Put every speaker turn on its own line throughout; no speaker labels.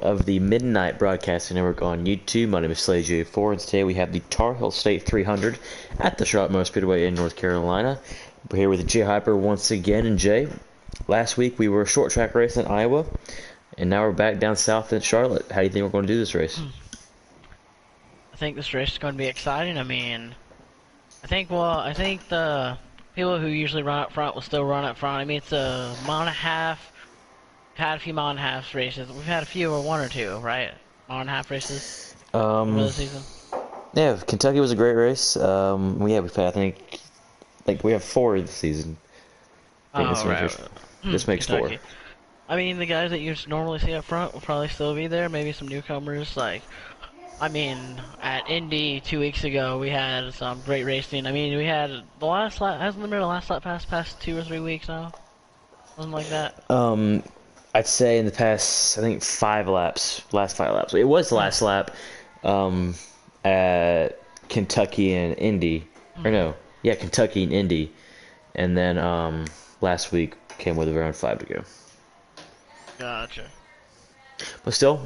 of the Midnight Broadcasting Network on YouTube. My name is SlayJ4, and today we have the Tar Heel State 300 at the Charlotte Motor Speedway in North Carolina. We're here with Jay Hyper once again, and Jay, last week we were a short track race in Iowa, and now we're back down south in Charlotte. How do you think we're going to do this race?
I think this race is going to be exciting. I mean, I think the people who usually run up front will still run up front. I mean, it's a mile and a half. We've had a few mile and a half races. We've had a few, or one or two, right? Mile and a half races over the season.
Yeah, Kentucky was a great race. Yeah, we've had, I think, we have 4 this season. This makes
Kentucky.
4.
I mean, the guys that you normally see up front will probably still be there. Maybe some newcomers, I mean, at Indy 2 weeks ago, we had some great racing. I mean, we had the last lap. Hasn't the last lap past 2 or 3 weeks now? Something like that.
I'd say in the past, I think 5 laps, last 5 laps. It was the last lap at Kentucky and Indy. Or no, yeah, Kentucky and Indy. And then last week came with around 5 to go.
Gotcha.
But still,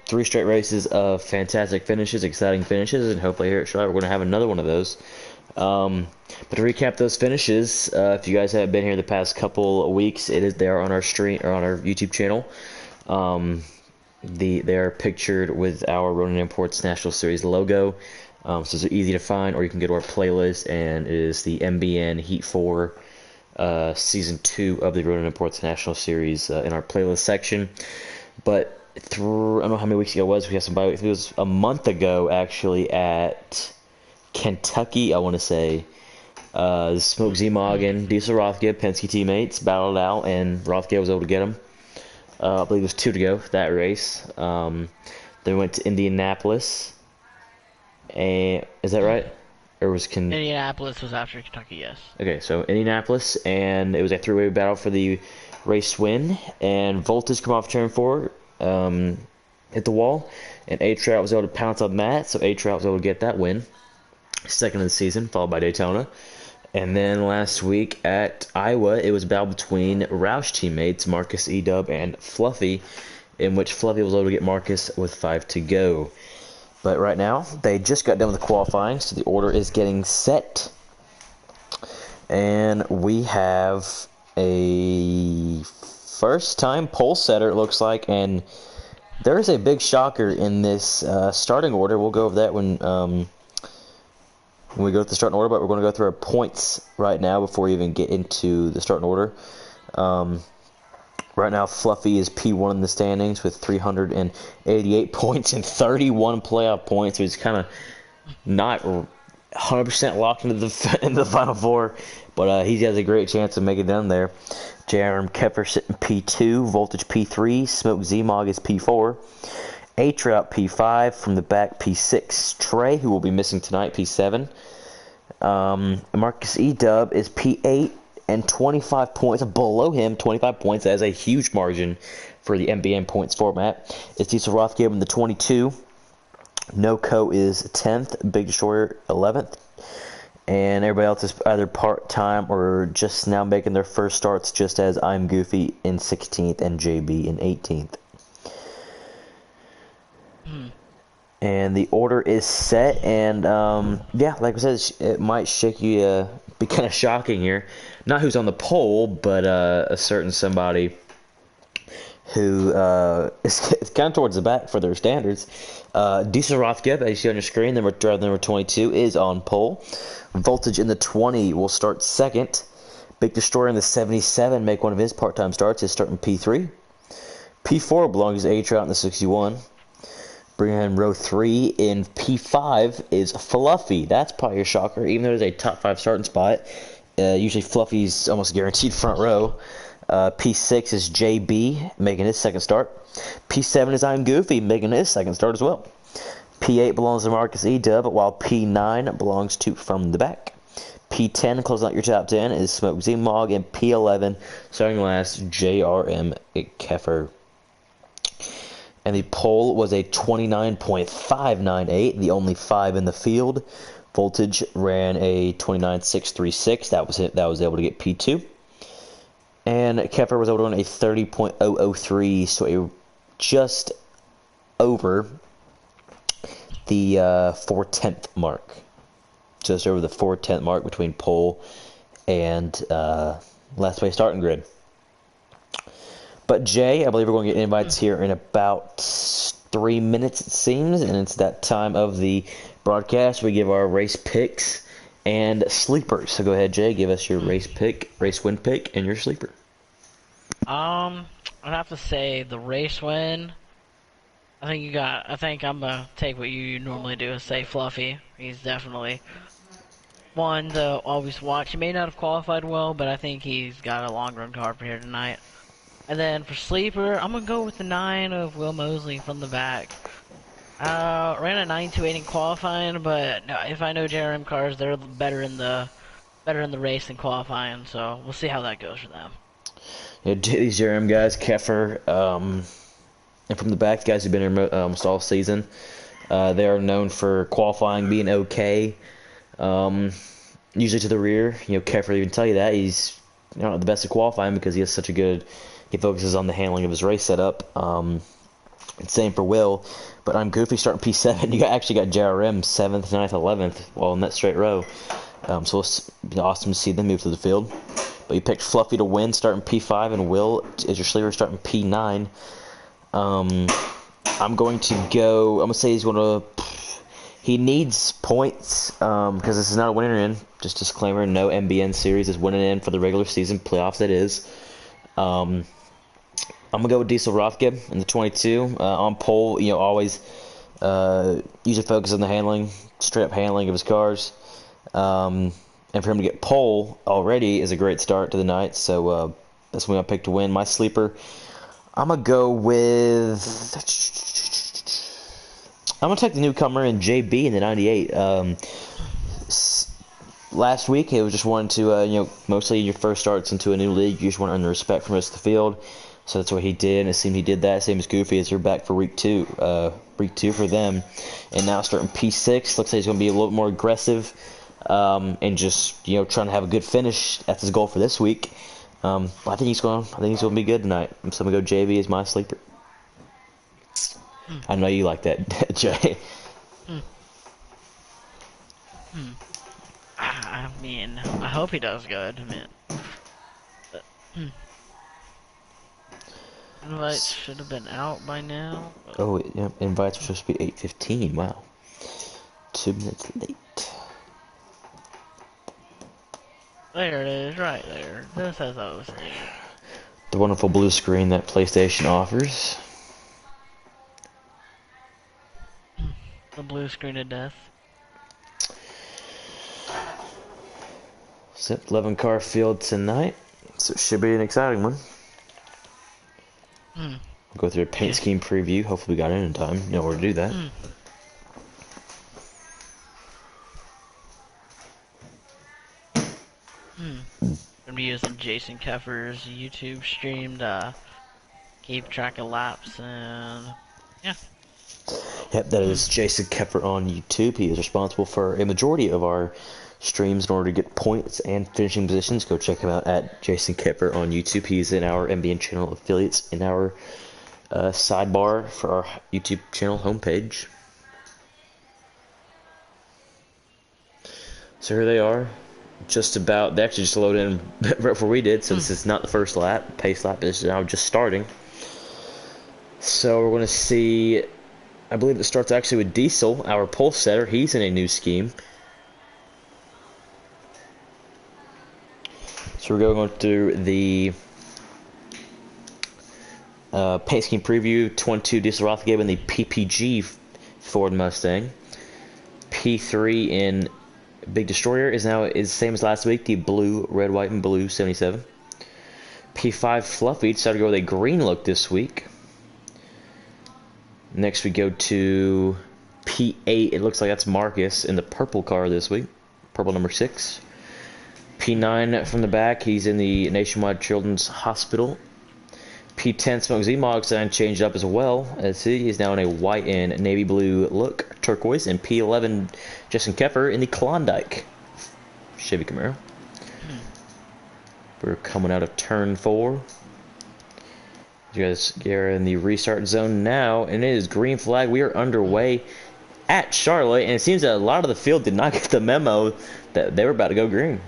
3 straight races of fantastic finishes, exciting finishes, and hopefully here at Charlotte we're going to have another one of those. But to recap those finishes, if you guys haven't been here the past couple of weeks, they are on our stream or on our YouTube channel. They are pictured with our Ronin Imports National Series logo, so they're easy to find. Or you can go to our playlist, and it is the MBN Heat 4 Season 2 of the Ronin Imports National Series in our playlist section. But I don't know how many weeks ago it was. We had some it was a month ago actually at Kentucky, I want to say. Smoke Z-Mogg, Diesel Rothgieb, Penske teammates battled out, and Rothgieb was able to get him. I believe it was 2 to go that race. Then we went to Indianapolis. And is that right? Or was
Indianapolis was after Kentucky, yes.
Okay, so Indianapolis, and it was a 3-way battle for the race win. And Voltage come off turn 4, hit the wall, and A-Trout was able to pounce on that, so A-Trout was able to get that win. Second of the season, followed by Daytona. And then last week at Iowa, it was a battle between Roush teammates Marcus E-Dub and Fluffy, in which Fluffy was able to get Marcus with 5 to go. But right now, they just got done with the qualifying, so the order is getting set. And we have a first-time pole setter, it looks like, and there is a big shocker in this starting order. We'll go over that when we go to the starting order, but we're going to go through our points right now before we even get into the starting order. Right now, Fluffy is P1 in the standings with 388 points and 31 playoff points, so he's kind of not 100% locked into the Final Four, but he has a great chance of making it down there. J.R.M. Kepler sitting P2, Voltage P3, Smoke Z-Mogg is P4. A-Trout P5, from the back P6, Trey, who will be missing tonight, P7. Marcus E-Dub is P8 and 25 points. Below him, 25 points. That is a huge margin for the MBN points format. It's Diesel Rothgieb in the 22. NoCo is 10th. Big Destroyer 11th. And everybody else is either part-time or just now making their first starts, just as I'm Goofy in 16th and JB in 18th. And the order is set, and yeah, like I said, it might shake you, be kind of shocking here. Not who's on the pole, but a certain somebody who is kind of towards the back for their standards. Diesel Rothgieb, as you see on your screen, driver number 22, is on pole. Voltage in the 20 will start second. Big Destroyer in the 77 make one of his part-time starts. Is starting P3. P4 belongs to A-Trout in the 61. Bringing in row 3 in P5 is Fluffy. That's probably your shocker, even though there's a top 5 starting spot. Usually Fluffy's almost guaranteed front row. P6 is JB, making his second start. P7 is I'm Goofy, making his second start as well. P8 belongs to Marcus E-Dub, while P9 belongs to From the Back. P10, closing out your top 10, is Smoke Z-Mogg, and P11, starting last, J.R.M. Keffer. And the pole was a 29.598, the only 5 in the field. Voltage ran a 29.636. That was it. That was able to get P2. And Kepler was able to run a 30.003, so a just over the 4/10 mark. Just over the 4/10 mark between pole and last place starting grid. But Jay, I believe we're going to get invites here in about 3 minutes, it seems, and it's that time of the broadcast. We give our race picks and sleepers. So go ahead, Jay, give us your race pick, race win pick, and your sleeper.
I'd have to say the race win. I think I'm gonna take what you normally do and say Fluffy. He's definitely one to always watch. He may not have qualified well, but I think he's got a long run card for here tonight. And then for sleeper, I'm gonna go with the 9 of Will Mosley from the back. Ran a 9.28 in qualifying, but no, if I know JRM cars, they're better in the race than qualifying. So we'll see how that goes for them.
Yeah, these JRM guys, Keffer, and from the back, the guys who've been here almost all season, they are known for qualifying being okay. Usually to the rear, Keffer even tell you that he's not the best at qualifying because he has such a good. He focuses on the handling of his race setup. And same for Will. But I'm Goofy starting P7. You actually got JRM 7th, 9th, 11th, well in that straight row. So it's awesome to see them move to the field. But you picked Fluffy to win starting P5, and Will is your sleeper starting P9. I'm going to go. I'm going to say he's going to. He needs points because this is not a winner in. Just disclaimer: no MBN series is winning in for the regular season playoffs. That is. I'm gonna go with Diesel Rothgeb in the 22 on pole. Always usually focus on the handling, straight up handling of his cars. And for him to get pole already is a great start to the night. So that's when I picked to win. My sleeper, I'm gonna go with. I'm gonna take the newcomer in JB in the 98. Last week, it was just wanting to, mostly your first starts into a new league, you just want to earn the respect from the rest of the field. So that's what he did, and it seemed he did that. Same as Goofy, as they're back for week two for them. And now starting P6, looks like he's going to be a little more aggressive and just, trying to have a good finish. That's his goal for this week. I think he's going to be good tonight. So I'm going to go JV as my sleeper. I know you like that, Jay.
I mean, I hope he does good. But, invites should have been out by now.
Oh, yeah, invites were supposed to be 8:15. Wow, 2 minutes late.
There it is, right there. This has those.
The wonderful blue screen that PlayStation offers.
The blue screen of death.
11 car field tonight, so it should be an exciting one. We'll go through a paint scheme preview. Hopefully we got in time. Know where to do that.
Gonna be using Jason Keffer's YouTube stream to keep track of laps and yeah.
Yep, that is Jason Keffer on YouTube. He is responsible for a majority of our streams in order to get points and finishing positions. Go check him out at Jason Keffer on YouTube. He's in our MBN channel affiliates in our sidebar for our YouTube channel homepage. So here they are. Just about, they actually just loaded in right before we did, so this is not the first lap, pace lap, this is now just starting. So we're going to see, I believe it starts actually with Diesel, our pole setter. He's in a new scheme. So we're going through the paint scheme preview. 22 Diesel Rothgeb in the PPG Ford Mustang. P3 in Big Destroyer is the same as last week, the blue, red, white, and blue 77. P5 Fluffy decided to go with a green look this week. Next we go to P8. It looks like that's Marcus in the purple car this week, purple number 6. P9 from the back, he's in the Nationwide Children's Hospital. P10 Smoke Z-Mog design changed up as well. As see, he's now in a white and navy blue look, turquoise. And P11 Justin Keffer in the Klondike Chevy Camaro. We're coming out of turn 4. You guys are in the restart zone now, and it is green flag. We are underway at Charlotte, and it seems that a lot of the field did not get the memo that they were about to go green.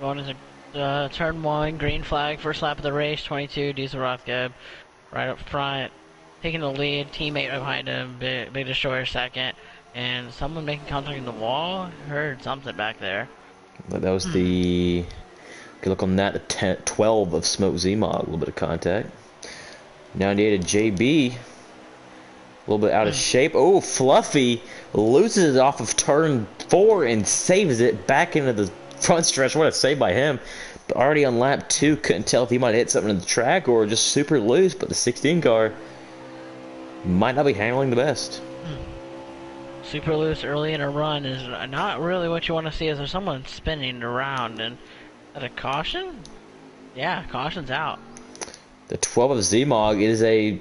Going into turn 1, green flag, first lap of the race, 22, Diesel Rothgeb, right up front, taking the lead, teammate right behind him, Big Destroyer second, and someone making contact in the wall. Heard something back there.
That was the, good look on that, the 12 of Smoke Zmog, a little bit of contact. 98 of JB, a little bit out of shape. Oh, Fluffy loses it off of turn 4 and saves it back into the front stretch. What a save by him. But already on lap 2, couldn't tell if he might hit something in the track or just super loose, but the 16 car might not be handling the best.
Super loose early in a run is not really what you want to see. Is there someone spinning around, and at a caution? Yeah, caution's out.
The 12 of Zmog is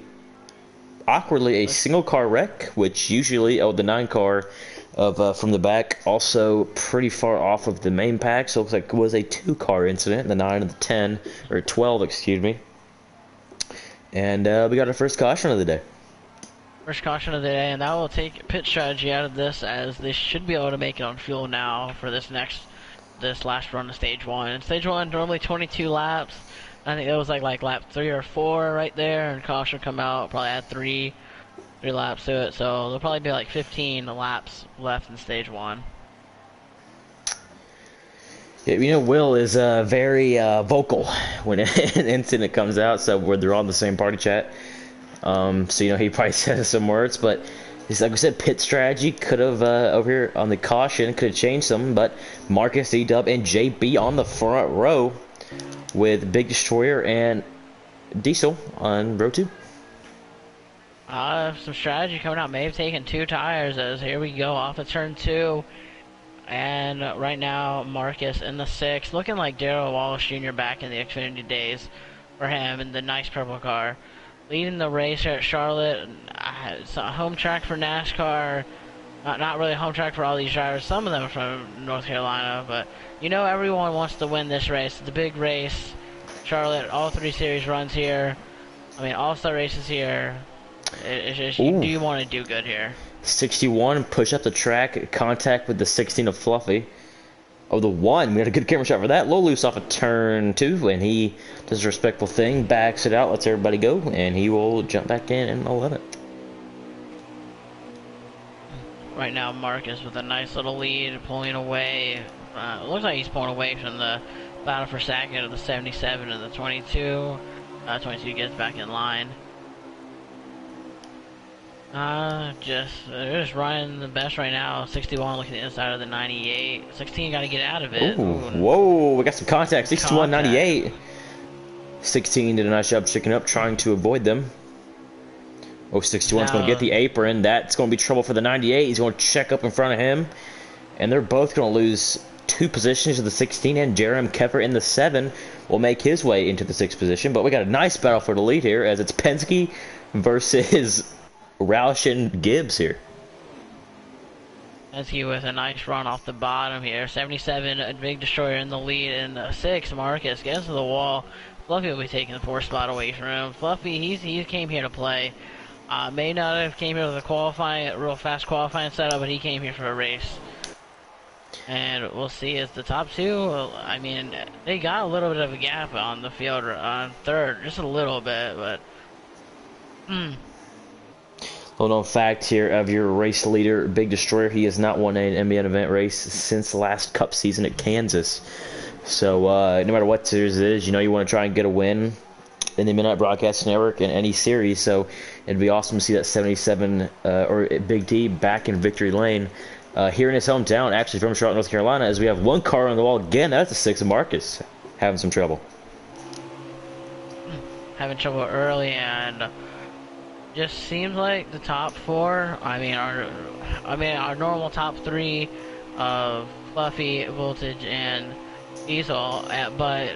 awkwardly a single car wreck, which usually, the 9 car of from the back, also pretty far off of the main pack, so it looks like it was a 2 car incident, the 9 and the 10, or 12, excuse me. And we got our first caution of the day.
First caution of the day, and that will take pit strategy out of this, as they should be able to make it on fuel now for this last run of stage 1. Stage 1 normally 22 laps. I think it was like lap 3 or 4 right there, and caution come out, probably add 3 laps to it, so there'll probably be like 15 laps left in stage 1.
Yeah, you know, Will is very vocal when an incident comes out, so they're on the same party chat. So, you know, he probably says some words, but it's like we said, pit strategy could have, over here on the caution, could have changed something, but Marcus, E-Dub, and JB on the front row with Big Destroyer and Diesel on row 2.
Some strategy coming out. May have taken 2 tires, as here we go off of turn 2. And right now, Marcus in the 6, looking like Darrell Wallace Jr. back in the Xfinity days for him in the nice purple car. Leading the race here at Charlotte. It's a home track for NASCAR. Not really a home track for all these drivers. Some of them are from North Carolina, but you know everyone wants to win this race. It's a big race. Charlotte, all 3 series runs here. I mean, all-star races here. It's just, do you want to do good here? 61, push up the track, contact with the 16 of Fluffy. Oh, the 1, we had a good camera shot for that. Low loose off of turn 2, and he does a respectful thing, backs it out, lets everybody go, and he will jump back in 11th. Right now, Marcus with a nice little lead, pulling away. It looks like he's pulling away from the battle for second of the 77 and the 22. 22 gets back in line. Just running the best right now. 61 looking at the inside of the 98. 16 got to get out of it. Ooh, whoa, we got some contact. 61, 98. 16 did a nice job sticking up, trying to avoid them. Oh, 61's going to get the apron. That's going to be trouble for the 98. He's going to check up in front of him. And they're both going to lose 2 positions to the 16, and Jerem Keffer in the 7 will make his way into the 6th position. But we got a nice battle for the lead here, as it's Penske versus Roush and Gibbs here. Penske with a nice run off the bottom here. 77, a Big Destroyer in the lead, and the 6, Marcus gets to the wall. Fluffy will be taking the 4th spot away from him. Fluffy, he came here to play. May not have came here with a real fast qualifying setup, but he came here for a race. And we'll see as the top 2, I mean, they got a little bit of a gap on the field on 3rd, just a little bit, but little known fact here of your race leader, Big Destroyer, he has not won an MBN event race since the last Cup season at Kansas. So no matter what series it is, you know you want to try and get a win in the Midnight Broadcast Network in any series. So it'd be awesome to see that 77 or Big D back in victory lane here in his hometown, actually from Charlotte, North Carolina, as we have 1 car on the wall again. That's a 6 of Marcus having some trouble. Having trouble early, and just seems like the top 4. I mean our normal top 3 of Fluffy, Voltage, and Diesel, but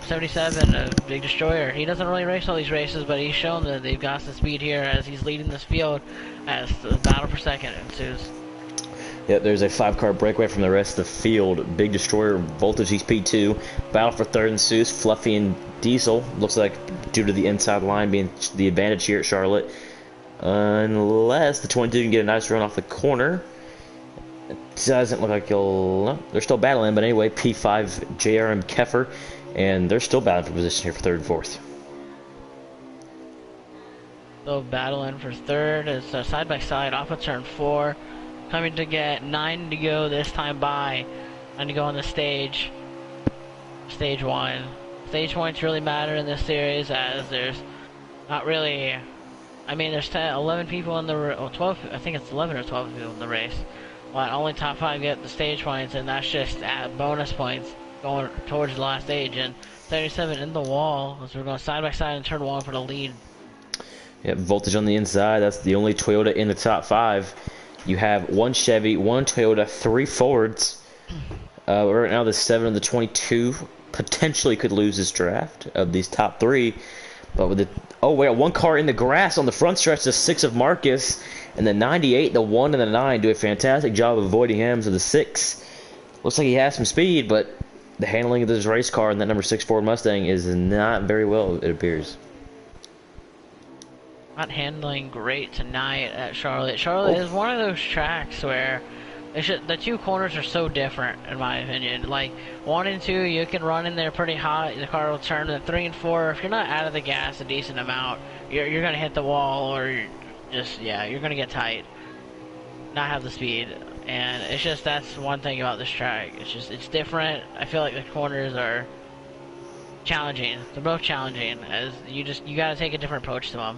77, a Big Destroyer, he doesn't really race all these races, but he's shown that they've got some speed here as he's leading this field as the battle for second ensues.
Yep, there's a 5-car breakaway from the rest of the field. Big Destroyer, Voltage, he's P2. Battle for third ensues. Fluffy and Diesel. Looks like due to the inside line being the advantage here at Charlotte. Unless the 22 can get a nice run off the corner. It doesn't look like he'll... No, they're still battling, but anyway, P5, JRM Keffer. And they're still battling for position here for third and fourth.
Still battling for third. It's side by side off of turn 4. Coming to get 9 to go this time by. 9 to go on the stage. Stage 1. Stage points really matter in this series as there's not really... I mean, there's 11 people in the... Or 12... I think it's 11 or 12 people in the race. But only top 5 get the stage points, and that's just bonus points going towards the last stage. And 37 in the wall as we're going side by side in turn 1 for the lead.
Yep, Voltage on the inside. That's the only Toyota in the top 5. You have 1 Chevy, 1 Toyota, 3 Fords. Right now, the 7 and the 22 potentially could lose this draft of these top 3. But with the 1 car in the grass on the front stretch, the 6 of Marcus, and the 98, the 1 and the 9 do a fantastic job of avoiding him. So the 6 looks like he has some speed, but the handling of this race car and that number 6 Ford Mustang is not very well, it appears.
Not handling great tonight at Charlotte. Charlotte is one of those tracks where the 2 corners are so different, in my opinion. Like 1 and 2, you can run in there pretty hot. The car will turn. Then 3 and 4, if you're not out of the gas a decent amount, you're gonna hit the wall, or you're gonna get tight, not have the speed. And it's just that's one thing about this track. It's different. I feel like the corners are challenging. They're both challenging, as you gotta take a different approach to them.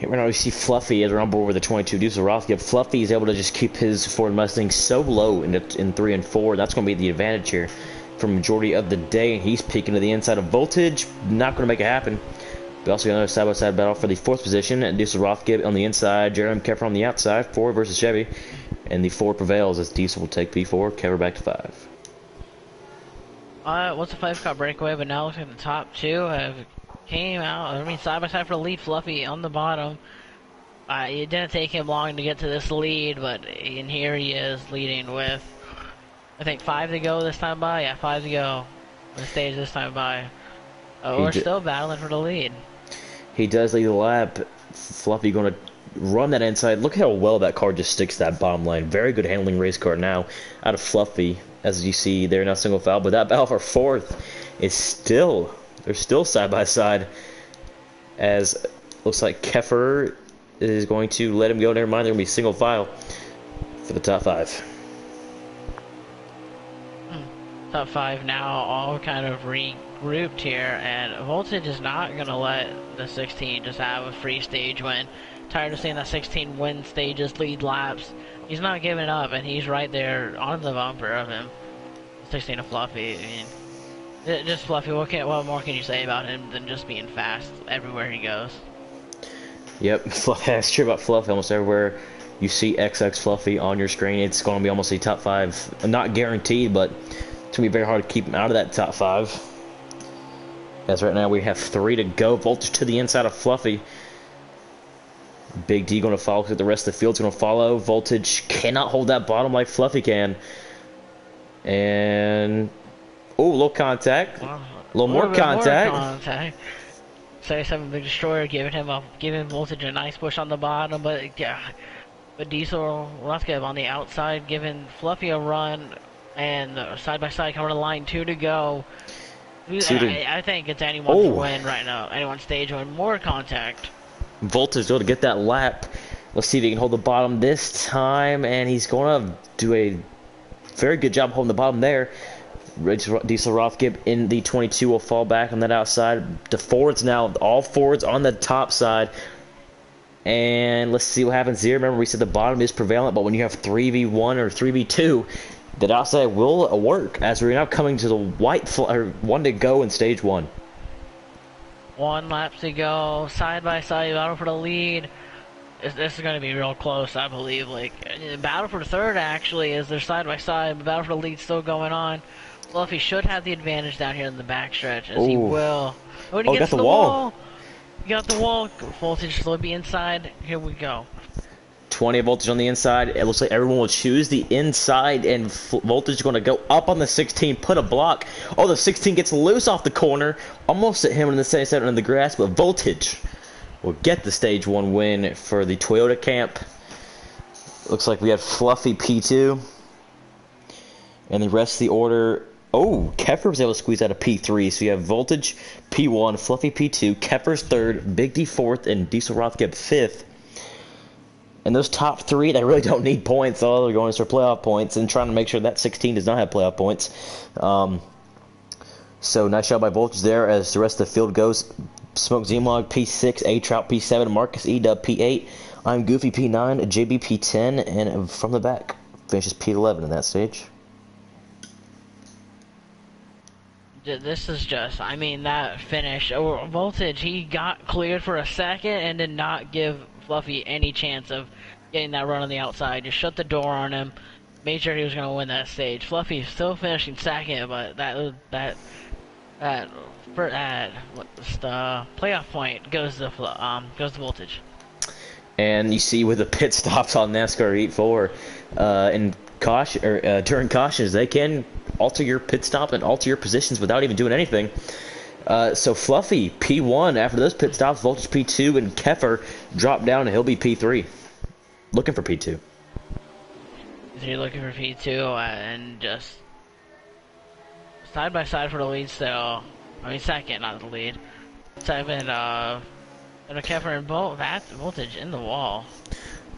Right now we see Fluffy as we're on board with the 22 Diesel Rothgib. Fluffy is able to just keep his Ford Mustang so low in 3 and 4. That's going to be the advantage here for majority of the day. And he's peeking to the inside of Voltage. Not going to make it happen. We also got another side-by-side battle for the 4th position. And Diesel Rothgib on the inside. Jeremy Keffer on the outside. Ford versus Chevy. And the Ford prevails as Diesel will take P4. Keffer back to 5.
What's a 5-car breakaway? But now looking at the top 2 have... came out, I mean, side by side for the lead. Fluffy on the bottom. It didn't take him long to get to this lead, but in here he is leading with, I think, 5 to go this time by. Yeah, 5 to go on the stage this time by. We're still battling for the lead. He
does lead the lap. Fluffy going to run that inside. Look how well that car just sticks to that bottom line. Very good handling race car now out of Fluffy, as you see there, now single foul. But that battle for 4th is still... They're still side by side, as looks like Keffer is going to let him go. Never mind, they're going to be single file for the top 5.
Top 5 now all kind of regrouped here, and Voltage is not going to let the 16 just have a free stage win. Tired of seeing that 16 win stages, lead laps. He's not giving up, and he's right there on the bumper of him. 16 of Fluffy. I mean, just Fluffy, what more can you say about him than just being fast everywhere he goes? Yep,
that's true about Fluffy. Almost everywhere you see XX Fluffy on your screen, it's going to be almost a top 5. Not guaranteed, but it's going to be very hard to keep him out of that top 5. As right now we have 3 to go. Voltage to the inside of Fluffy. Big D going to follow, because the rest of the field's going to follow. Voltage cannot hold that bottom like Fluffy can. And... oh, a little contact. A little more contact.
37 Big Destroyer giving Voltage a nice push on the bottom, but yeah. But Diesel Rothgib on the outside giving Fluffy a run, and side by side coming to line 2 to go. I think it's anyone's win right now. Anyone's stage win. More contact.
Voltage able to get that lap. Let's see if he can hold the bottom this time, and he's going to do a very good job holding the bottom there. Diesel Rothgib in the 22 will fall back on that outside. The Fords now, all Fords on the top side. And let's see what happens here. Remember, we said the bottom is prevalent, but when you have 3v1 or 3v2, that outside will work. As we're now coming to the white 1 to go in stage 1.
1 lap to go, side by side battle for the lead. This is going to be real close, I believe. Like, battle for the 3rd actually is their side by side, but battle for the lead still going on. Fluffy should have the advantage down here in the backstretch, as he will. When he gets to the wall. He got the wall. Voltage will be inside. Here we go.
20 voltage on the inside. It looks like everyone will choose the inside, and voltage is going to go up on the 16, put a block. Oh, the 16 gets loose off the corner, almost hit him in the 77 in the grass, but voltage will get the stage 1 win for the Toyota camp. Looks like we had Fluffy P2, and the rest of the order. Oh, Keffer was able to squeeze out a P3, so you have Voltage P1, Fluffy P2, Keffer's 3rd, Big D 4th, and Diesel Rothgeb 5th. And those top 3, they really don't need points. All they're going is for playoff points and trying to make sure that 16 does not have playoff points. So nice job by Voltage there as the rest of the field goes. Smoke Zmog P6, A-Trout P7, Marcus E-Dub P8, I'm Goofy P9, JB P10, and from the back finishes P11 in that stage.
This is just, I mean, that finish. Voltage, he got cleared for a second and did not give Fluffy any chance of getting that run on the outside. Just shut the door on him, made sure he was going to win that stage. Fluffy still finishing second, but the playoff point goes to Voltage. And
you see with the pit stops on NASCAR Heat 4, during cautions, they can alter your pit stop and alter your positions without even doing anything. So Fluffy P1 after those pit stops, Voltage P2, and Keffer drop down and he'll be P3. Looking for P2.
So you're looking for P2 and just side by side for the lead still. I mean second, not the lead. Second, Keffer and Voltage in the wall.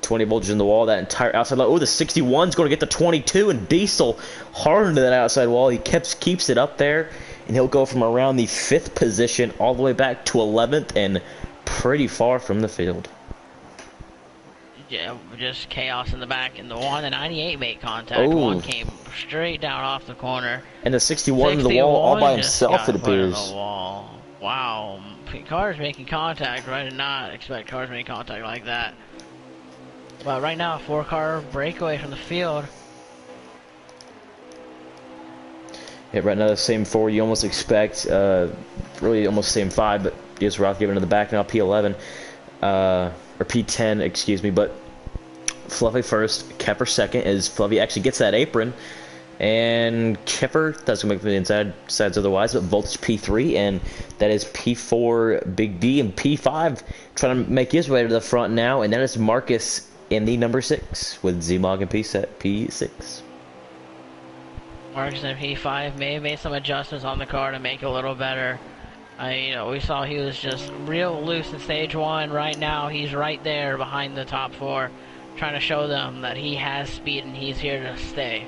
20 voltage in the wall, that entire outside line. Oh, the 61's going to get the 22, and Diesel hard into that outside wall. He keeps it up there, and he'll go from around the 5th position all the way back to 11th and pretty far from the field.
Yeah, just chaos in the back, and the 98 made contact.
Ooh.
One came straight down off the corner.
And the 61 in the wall all by himself, it appears.
The wall. Wow, cars making contact. I did not expect cars making contact like that. But right now, a 4-car breakaway from the field.
Yeah, right now the same 4 you almost expect. Really almost same 5, but just Roth giving to the back now, P11. Or P10, excuse me. But Fluffy first, Keffer second, as Fluffy actually gets that apron. And Keffer doesn't make the inside sides otherwise, but Voltage P3, and that is P4 Big D, and P5 trying to make his way to the front now, and that is Marcus in the number 6 with Zmog and P6.
Marcus in P5 may have made some adjustments on the car to make it a little better. We saw he was just real loose in stage 1. Right now, he's right there behind the top 4, trying to show them that he has speed and he's here to stay.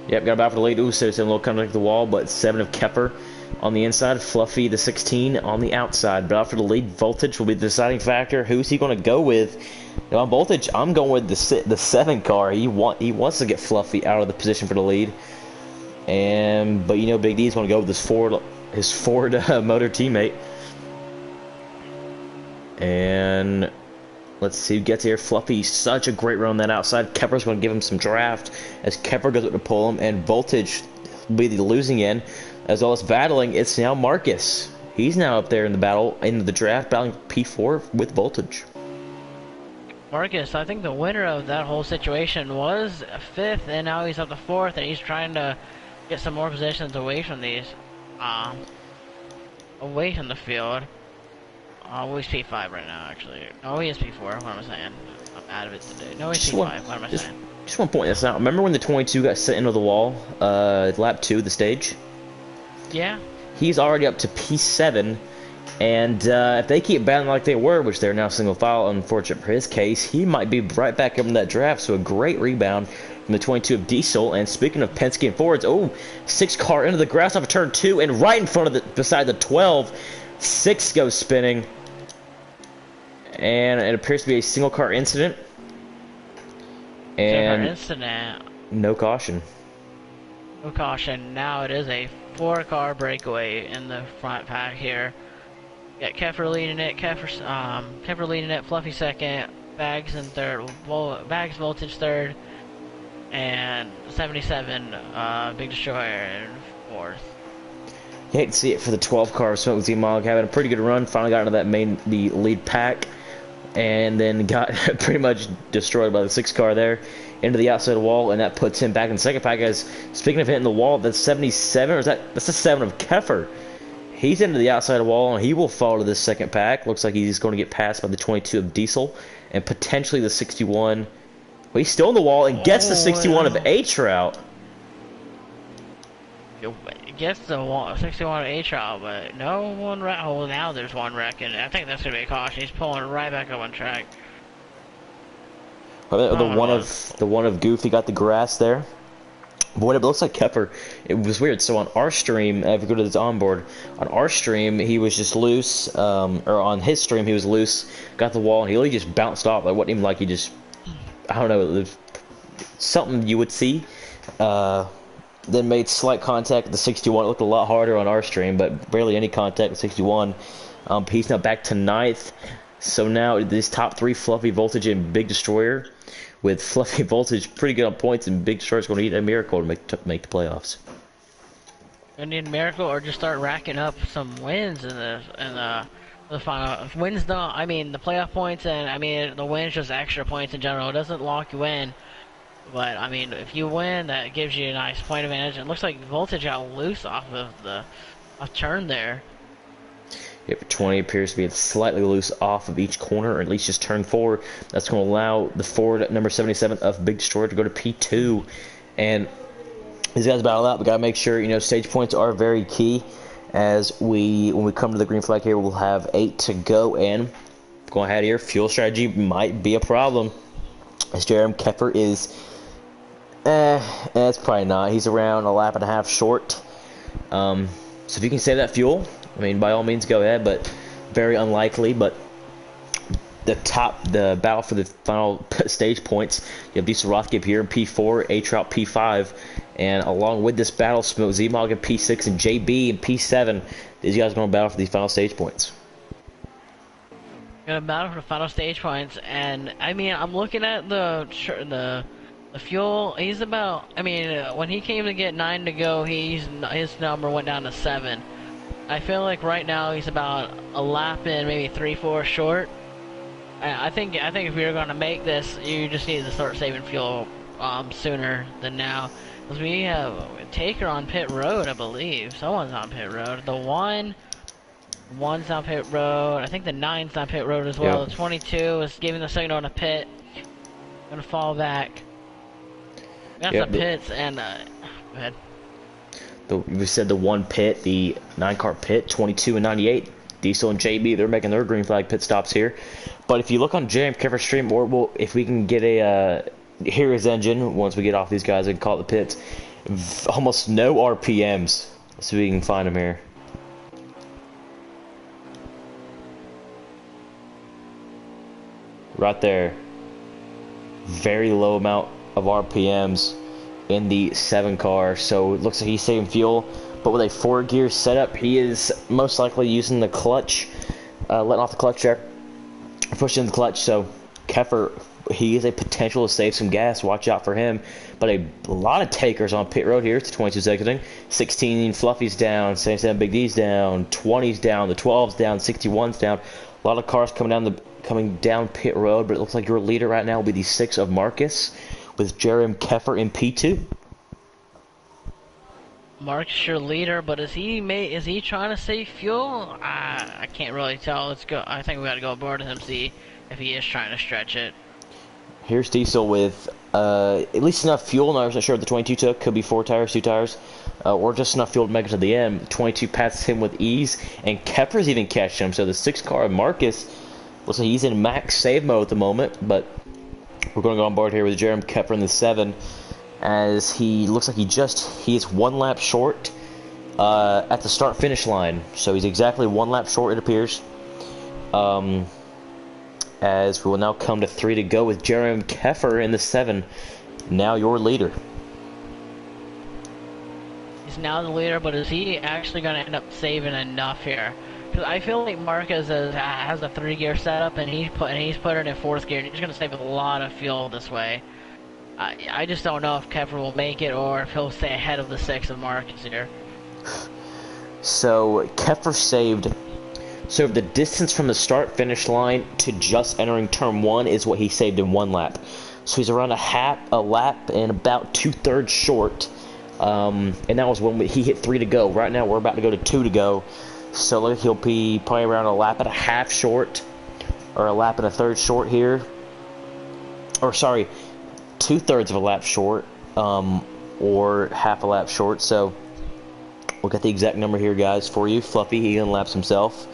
Yep, got about for the lead. Ooh, so it's a little kind of like the wall, but 7 of Keffer on the inside, Fluffy the 16 on the outside. But out for the lead, Voltage will be the deciding factor. Who's he going to go with? Now, on Voltage, I'm going with the 7 car. He wants to get Fluffy out of the position for the lead. But Big D's going to go with his Ford motor teammate. And let's see who gets here. Fluffy, such a great run on that outside. Keffer's going to give him some draft as Keffer goes up to pull him, and Voltage will be the losing end. As well as battling, it's now Marcus. He's now up there in the battle, in the draft, battling P4 with Voltage.
Marcus, I think the winner of that whole situation was 5th, and now he's up to 4th, and he's trying to get some more positions away from these, away from the field. Oh, he's P5 right now, actually. Oh, he is P4. What am I saying? I'm out of it today. No, he's P5. What am I saying?
Just want to point this out. Remember when the 22 got sent into the wall, lap 2 of the stage?
Yeah.
He's already up to P7, and if they keep battling like they were, which they're now single file, unfortunate for his case, he might be right back up in that draft. So a great rebound from the 22 of Diesel. And speaking of Penske and Fords, 6-car into the grass off of turn 2, and right in front of beside the 12, 6 goes spinning. And it appears to be a single car incident. And no caution.
No caution. Now it is a 4-car breakaway in the front pack here. Got Keffer leading it. Keffer leading it. Fluffy second. Bags in third. Bags Voltage third. And 77 Big Destroyer in 4th.
You hate to see it for the 12 car. Smoke Zmog having a pretty good run. Finally got into the lead pack. and then got pretty much destroyed by the 6 car there into the outside wall, and that puts him back in the second pack. As speaking of hitting the wall, that's 77, or is that's the 7 of Keffer. He's into the outside wall, and he will fall to this second pack. Looks like he's going to get passed by the 22 of Diesel and potentially the 61. Well, he's still in the wall and gets the 61 of H-Route.
Gets the 61 H-Route, but no one wreck. Oh, now there's one wreck, and I think that's going to be a caution. He's pulling right back up on track.
The one of Goofy got the grass there. But it looks like Keffer, it was weird. So on our stream, if you go to this onboard, on our stream, he was just loose, or on his stream, he was loose, got the wall, and he really just bounced off. Like, wasn't even like he just, I don't know, it was something you would see. Then made slight contact with the 61. It looked a lot harder on our stream, but barely any contact with 61. He's now back to 9th. So now this top 3, Fluffy, Voltage, and Big Destroyer, with Fluffy Voltage pretty good on points, and Big Destroyer's going to need a miracle to make the playoffs.
We need a miracle, or just start racking up some wins in the final. If wins don't, I mean the playoff points, and I mean the wins just extra points in general. It doesn't lock you in, but I mean if you win, that gives you a nice point advantage. It looks like Voltage got loose off of the turn there.
Yep, 20 appears to be slightly loose off of each corner, or at least just turn 4. That's going to allow the Ford number 77 of Big Destroyer to go to P2. And these guys battle out. We got to make sure, you know, stage points are very key. As when we come to the green flag here, we'll have 8 to go. And going ahead here, fuel strategy might be a problem. As Jerem Keffer is, it's probably not. He's around a lap and a half short. So if you can save that fuel, I mean, by all means, go ahead, but very unlikely. But the battle for the final stage points, you have Diesel Rothgib here in P4, H-Route P5, and along with this battle, Smoke Z-Mog in P6 and JB in P7. These guys are going to battle for these final stage points.
Gonna battle for the final stage points, and I mean, I'm looking at the fuel. He's about. I mean, when he came to get 9 to go, his number went down to 7. I feel like right now he's about a lap in, maybe 3-4 short. I think if you're gonna make this, you just need to start saving fuel sooner than now, because we have a Taker on pit road, I believe. Someone's on pit road. The one's on pit road. I think the 9's on pit road as well. Yep. The 22 is giving the signal to pit. Gonna fall back. We got some pits and go ahead.
We said the 1 pit, the 9-car pit, 22 and 98. Diesel and JB, they're making their green flag pit stops here. But if you look on JM Keffer's stream, or if we can get hear his engine once we get off these guys and call it the pits, almost no RPMs. So we can find him here. Right there. Very low amount of RPMs in the 7 car, so it looks like he's saving fuel. But with a 4-gear setup, he is most likely using the clutch, letting off the clutch there, pushing the clutch. So Keffer, he is a potential to save some gas. Watch out for him. But a lot of takers on pit road here. It's the 22's exiting. 16 Fluffy's down, 77 Big D's down, 20's down, the 12's down, 61's down. A lot of cars coming down pit road, but it looks like your leader right now will be the 6 of Marcus, with Jerem Keffer in P2.
Mark's your leader, but is he trying to save fuel? I can't really tell. Let's go. I think we got to go aboard him, see if he is trying to stretch it.
Here's Diesel with at least enough fuel. Not sure what the 22 took. Could be 4 tires, 2 tires, or just enough fuel to make it to the end. 22 passes him with ease, and Keffer's even catching him. So the 6 car of Marcus looks like he's in max save mode at the moment, but we're going to go on board here with Jerem Keffer in the 7, as he looks like he is 1 lap short at the start-finish line. So he's exactly 1 lap short, it appears. As we will now come to 3 to go with Jerem Keffer in the 7, now your leader.
He's now the leader, but is he actually going to end up saving enough here? Because I feel like Marcus has a 3-gear setup, and he's put it in 4th gear, and he's going to save a lot of fuel this way. I just don't know if Keffer will make it, or if he'll stay ahead of the 6 of Marcus here.
So Keffer saved So the distance from the start finish line to just entering turn 1 is what he saved in 1 lap. So he's around a lap and about 2/3 short. And that was when he hit 3 to go. Right now we're about to go to 2 to go. So look, he'll be probably around a lap and a half short, or a lap and a third short here. Or sorry, 2/3 of a lap short, or half a lap short. So we'll get the exact number here, guys, for you. Fluffy, he unlaps himself.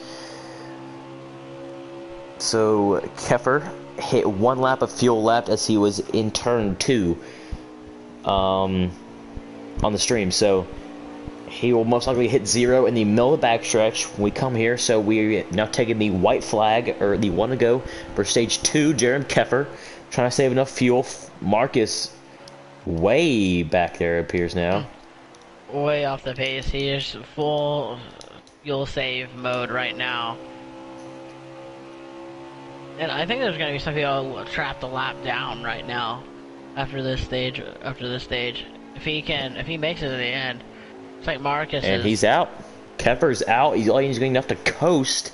So Keffer hit 1 lap of fuel left as he was in turn 2 on the stream. So he will most likely hit 0 in the middle of the backstretch when we come here. So we're now taking the white flag, or the 1 to go for stage 2. Jaron Keffer trying to save enough fuel. Marcus way back there appears now.
Way off the pace. He is full fuel save mode right now. And I think there's gonna be some people trapped a lap down right now after this stage. If he makes it to the end, it's like Marcus.
And he's out. Keffer's out. He's only getting enough to coast.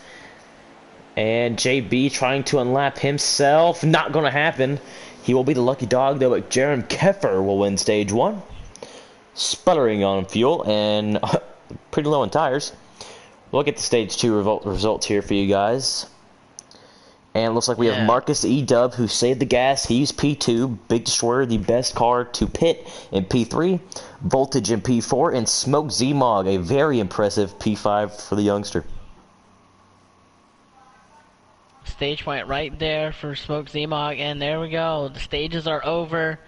And JB trying to unlap himself. Not gonna happen. He will be the lucky dog though, but Jaron Keffer will win stage 1. Sputtering on fuel and pretty low on tires. We'll get the stage 2 results here for you guys. And it looks like we have Marcus E-Dub, who saved the gas. He used P2. Big Destroyer, the best car to pit, in P3. Voltage in P4. And Smoke Z-Mog, a very impressive P5 for the youngster.
Stage point right there for Smoke Z-Mog. And there we go. The stages are over.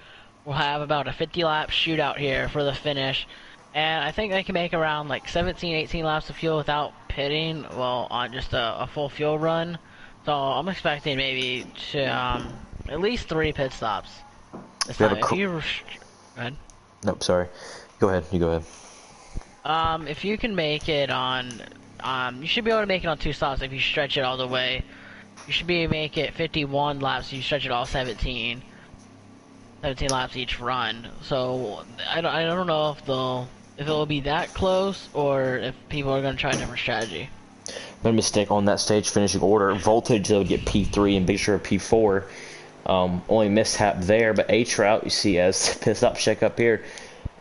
We'll have about a 50-lap shootout here for the finish. And I think they can make around like 17, 18 laps of fuel without pitting. Well, on just a full fuel run. So I'm expecting maybe to at least 3 pit stops. Go ahead.
Nope, sorry. Go ahead. You go ahead.
If you can make it on, you should be able to make it on 2 stops if you stretch it all the way. You should be able to make it 51 laps if you stretch it all 17 laps each run. So I don't know if it'll be that close or if people are gonna try a different strategy.
No mistake on that stage finishing order. Voltage, they'll get P3 and Big Sure P4. Only mishap there, but H-Route, you see as pit stop check up here.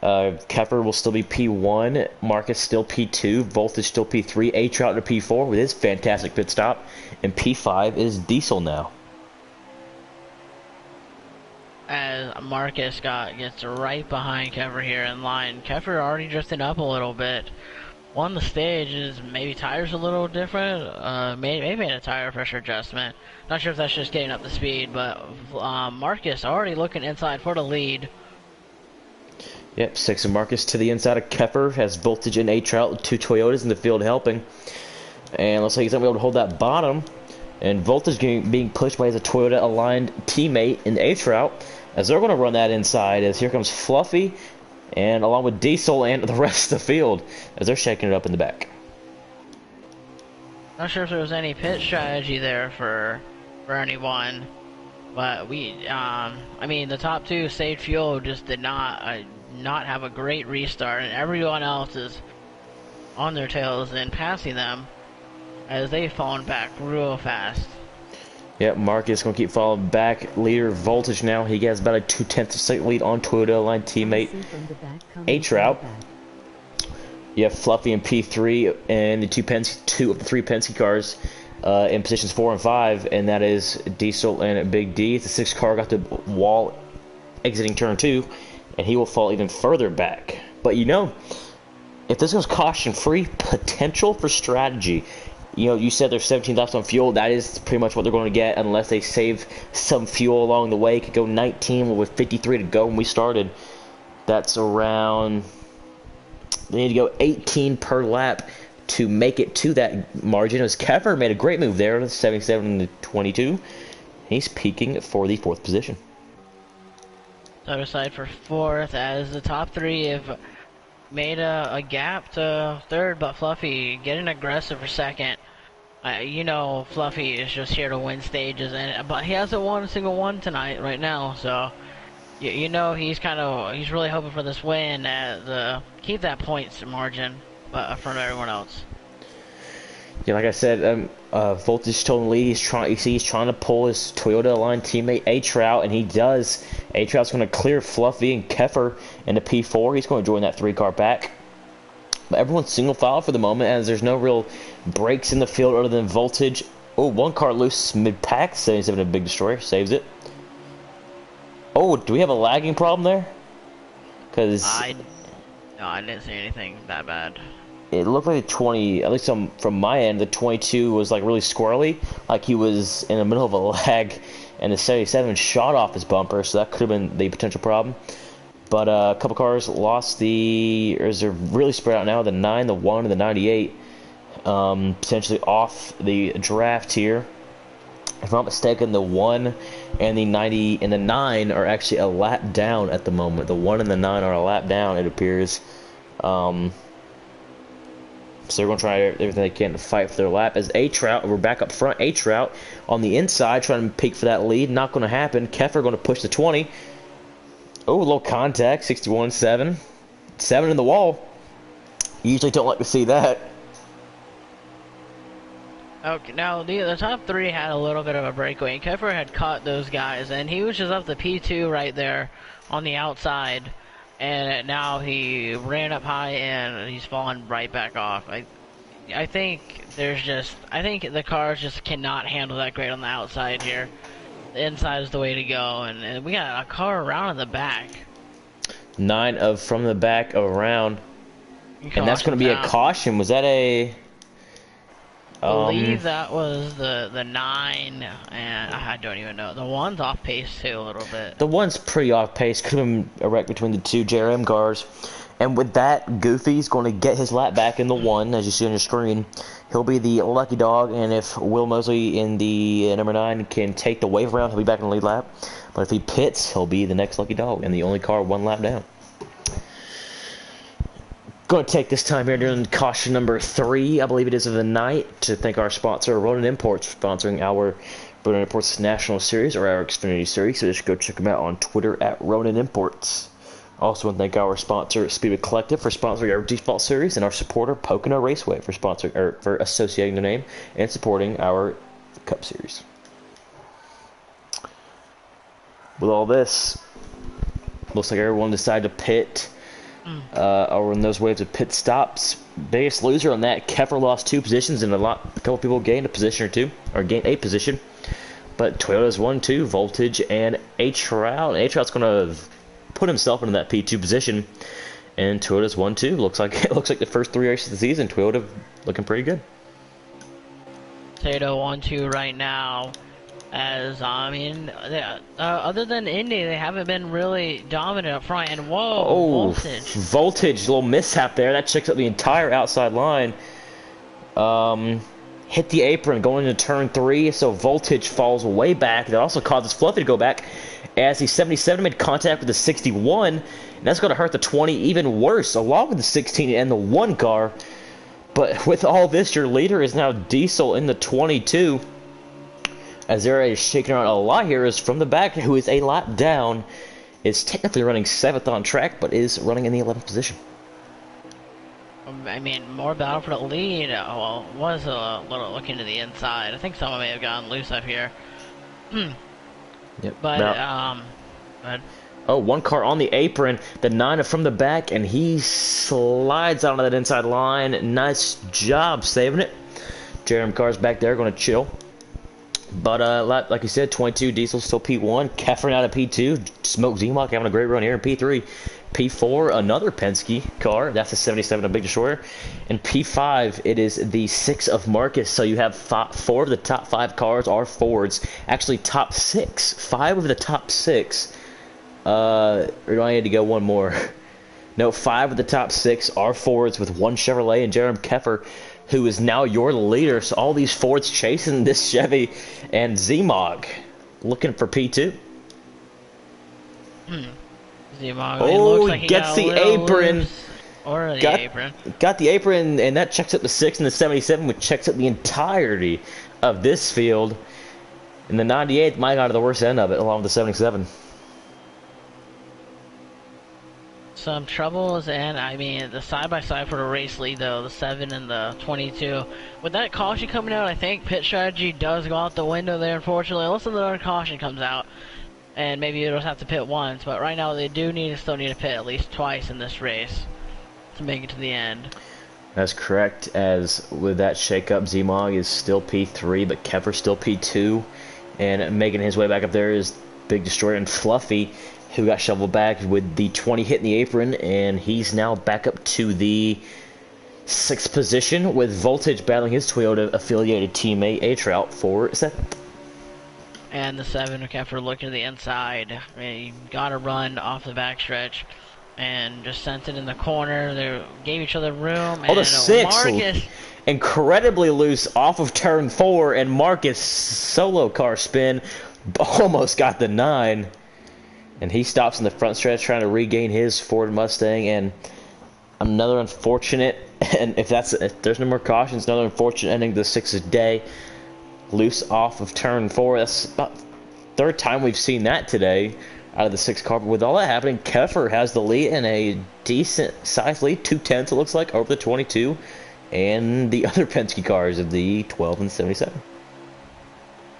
Keffer will still be P1. Marcus still P2. Voltage still P3. H-Route to P4 with his fantastic pit stop. And P5 is Diesel now.
As Marcus gets right behind Keffer here in line. Keffer already drifting up a little bit. On the stage is maybe tires a little different, maybe a tire pressure adjustment. Not sure if that's just getting up to speed, but Marcus already looking inside for the lead.
Yep, 6 of Marcus to the inside of Keffer, has Voltage and H-Route, 2 Toyotas in the field helping. And looks like he's going to be able to hold that bottom. And Voltage being pushed by his Toyota aligned teammate in the H-Route, as they're going to run that inside, as here comes Fluffy. And along with Diesel and the rest of the field, as they're shaking it up in the back.
Not sure if there was any pit strategy there for anyone, but I mean, the top 2 saved fuel just did not have a great restart, and everyone else is on their tails and passing them as they've fallen back real fast.
Yep, Marcus going to keep falling back. Leader Voltage now. He has about a 2/10 of second lead on Toyota line teammate H-Route. You have Fluffy in P3 and the 2 of the 3 Penske cars in positions 4 and 5, and that is Diesel and Big D. The 6 car got the wall exiting turn 2, and he will fall even further back. But you know, if this goes caution free, potential for strategy. You know, you said there's 17 laps on fuel. That is pretty much what they're going to get unless they save some fuel along the way. Could go 19 with 53 to go when we started. That's around... They need to go 18 per lap to make it to that margin. As Keffer made a great move there, 77 to 22. He's peaking for the 4th position.
Other side for 4th, as the top 3 have made a gap to 3rd, but Fluffy getting aggressive for 2nd. You know, Fluffy is just here to win stages, but he hasn't won a single one tonight right now, so you know he's really hoping for this win to keep that points margin from everyone else.
Yeah, like I said, Voltage still in the lead. He's trying to pull his Toyota line teammate A-Trout, and he does. A-Trout's going to clear Fluffy and Keffer into P4. He's going to join that 3-car pack. But everyone's single file for the moment, as there's no real breaks in the field other than Voltage. Oh, 1 car loose mid-pack. 77 a big destroyer. Saves it. Oh, do we have a lagging problem there? Because
no, I didn't see anything that bad.
It looked like the 20, at least from my end, the 22 was like really squirrely, like he was in the middle of a lag, and the 77 shot off his bumper, so that could have been the potential problem. But a couple cars lost they're really spread out now, the 9, the 1, and the 98, potentially off the draft here. If I'm not mistaken, the 1 and the 90 and the 9 are actually a lap down at the moment. The 1 and the 9 are a lap down, it appears. So they're going to try everything they can to fight for their lap. As A-Trout, we're back up front. A-Trout on the inside trying to peek for that lead. Not going to happen. Keffer going to push the 20. Oh, a little contact. 61-7. 7 in the wall. You usually don't like to see that.
Okay, now the top 3 had a little bit of a breakaway. Keffer had caught those guys, and he was just up the P2 right there on the outside. And now he ran up high and he's fallen right back off. I think the cars just cannot handle that great on the outside here. The inside is the way to go, and we got a car around in the back.
9 from the back around, and that's going to be a caution. Was that a?
I believe that was the 9, and I don't even know. The 1's off pace too a little bit.
The 1's pretty off pace. Could have been a wreck between the 2 JRM cars. And with that, Goofy's going to get his lap back in the 1, as you see on your screen. He'll be the lucky dog, and if Will Mosley in the number 9 can take the wave round, he'll be back in the lead lap. But if he pits, he'll be the next lucky dog, and the only car 1 lap down. Going to take this time here during caution number 3, I believe it is, of the night, to thank our sponsor, Ronin Imports, for sponsoring our Ronin Imports National Series, or our Xfinity Series. So just go check them out on Twitter at Ronin Imports. Also want to thank our sponsor, Speedway Collective, for sponsoring our Default Series, and our supporter, Pocono Raceway, for sponsoring, for associating their name and supporting our Cup Series. With all this, looks like everyone decided to pit. Or in those waves of pit stops. Biggest loser on that, Keffer lost 2 positions, and a couple people gained a position or 2, or gained a position. But Toyota's 1, 2, Voltage, and A-Trout. A-Trout's going to put himself into that P2 position, and Toyota's 1, 2. Looks like the first 3 races of the season, Toyota looking pretty good.
Toyota 1, 2 right now. As, I mean, other than Indy, they haven't been really dominant up front. And whoa,
Voltage, little mishap there. That checks up the entire outside line. Hit the apron going into turn 3, so Voltage falls way back. That also causes Fluffy to go back, as the 77 made contact with the 61. And that's going to hurt the 20 even worse, along with the 16 and the 1 car. But with all this, your leader is now Diesel in the 22. As they're shaking around a lot here, is from the back, who is a lap down, is technically running 7th on track, but is running in the 11th position.
I mean, more battle for the lead. Well, was a little looking to the inside. I think someone may have gotten loose up here.
Yep.
But,
oh, 1 car on the apron, the 9 from the back, and he slides out on that inside line. Nice job saving it. Jerem car's back there, going to chill. But, like you said, 22, Diesel still P1. Keffer out of P2. Smoke Z-Mock having a great run here in P3. P4, another Penske car. That's a 77, a big destroyer. And P5, it is the 6 of Marcus. So you have 4 of the top 5 cars are Fords. Actually, top 6. 5 of the top 6. Or do I need to go one more? No, 5 of the top 6 are Fords, with 1 Chevrolet and Jerem Keffer, who is now your leader. So all these Fords chasing this Chevy, and Z-Mog looking for P2.
Z-Mog,
oh,
like he
gets the apron.
Or the apron.
Got the apron, and that checks up the 6 and the 77, which checks up the entirety of this field. And the 98 might got to the worst end of it, along with the 77.
some troubles, and I mean the side-by-side for the race lead though, the 7 and the 22. With that caution coming out, I think pit strategy does go out the window there, unfortunately, unless another caution comes out, and maybe you just have to pit once. But right now they do still need to pit at least twice in this race to make it to the end.
That's correct. As with that shakeup, Zmog is still P3, but Keffer's still P2, and making his way back up there is Big Destroyer and Fluffy, who got shoveled back with the 20 hit in the apron, and he's now back up to the 6th position, with Voltage battling his Toyota-affiliated teammate A-Trout for 7th.
And the 7 kept her looking to the inside. I mean, you gotta run off the backstretch, and just sent it in the corner. They gave each other room.
Oh, the 6!
Marcus,
incredibly loose off of turn 4, and Marcus solo car spin almost got the 9. And he stops in the front stretch trying to regain his Ford Mustang, and another unfortunate, and if there's no more cautions, another unfortunate ending to the 6th day. Loose off of turn 4. That's about the 3rd time we've seen that today out of the 6th car. But with all that happening, Keffer has the lead in a decent size lead, 2/10 it looks like, over the 22, and the other Penske cars of the 12 and 77.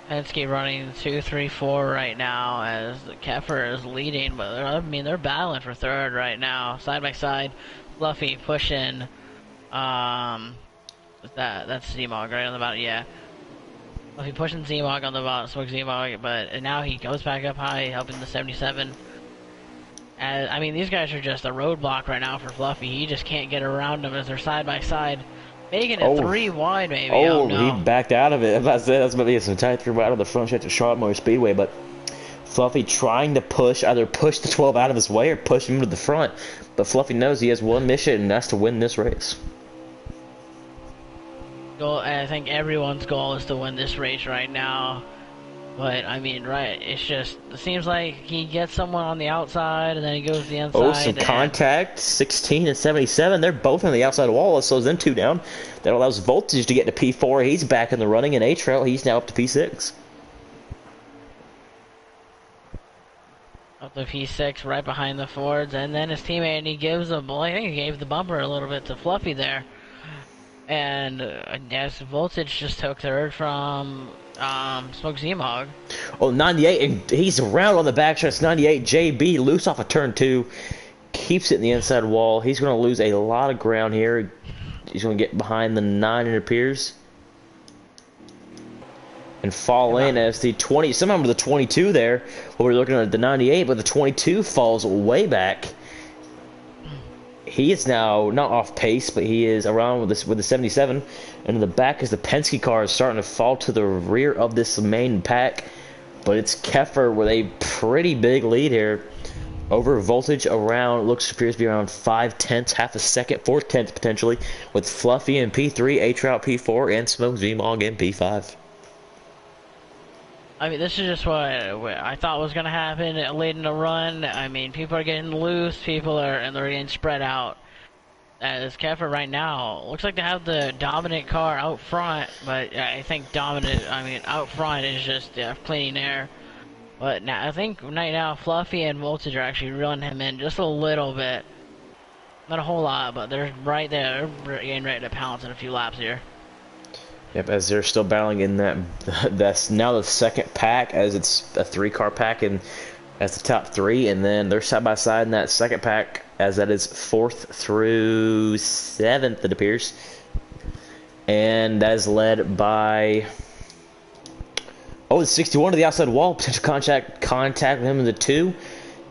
Penske running 2, 3, 4 right now as Keffer is leading, but they're battling for 3rd right now, side by side. Fluffy pushing, that's Z-Mog right on the bottom, yeah. Fluffy pushing Z-Mog on the bottom, Smoke Z-Mog, but now he goes back up high, helping the 77. I mean, these guys are just a roadblock right now for Fluffy. He just can't get around them as they're side by side. Making it 3 wide, maybe.
Oh,
no.
He backed out of it. As I said, that's going to be some tight 3 out of the front stretch of Charlotte Motor Speedway, but Fluffy trying to either push the 12 out of his way or push him to the front. But Fluffy knows he has one mission, and that's to win this race.
I think everyone's goal is to win this race right now. But, I mean, right, it's just, it seems like he gets someone on the outside, and then he goes to the inside.
Oh, some contact, 16 and 77. They're both on the outside wall. That slows them 2 down. That allows Voltage to get to P4. He's back in the running, and A-Trail, he's now up to P6.
Up to P6, right behind the Fords, and then his teammate, and he gives I think he gave the bumper a little bit to Fluffy there. And as Voltage just took 3rd from Smoke Z-Mog.
Oh, 98, and he's around on the backstretch. 98, JB, loose off of turn 2. Keeps it in the inside wall. He's going to lose a lot of ground here. He's going to get behind the 9, it appears. And fall in as the 20, somehow with the 22 there. Well, we're looking at the 98, but the 22 falls way back. He is now not off pace, but he is around with the 77. And in the back is the Penske car starting to fall to the rear of this main pack. But it's Keffer with a pretty big lead here over Voltage around, appears to be around 5/10, half a second, 4/10 potentially, with Fluffy in P3, A-Trout P4, and Smoke Z-Mog in P5.
I mean, this is just what I thought was going to happen late in the run. I mean, people are getting loose, and they're getting spread out. As Keffer right now, looks like they have the dominant car out front, but I think out front is just cleaning air. But now, I think right now, Fluffy and Voltage are actually reeling him in just a little bit. Not a whole lot, but they're right there. They're getting ready to pounce in a few laps here.
Yep, as they're still battling in that's now the 2nd pack, as it's a 3-car pack, and that's the top 3, and then they're side by side in that 2nd pack, as that is 4th through 7th, it appears. And that is led by, the 61 to the outside wall, potential contact with him in the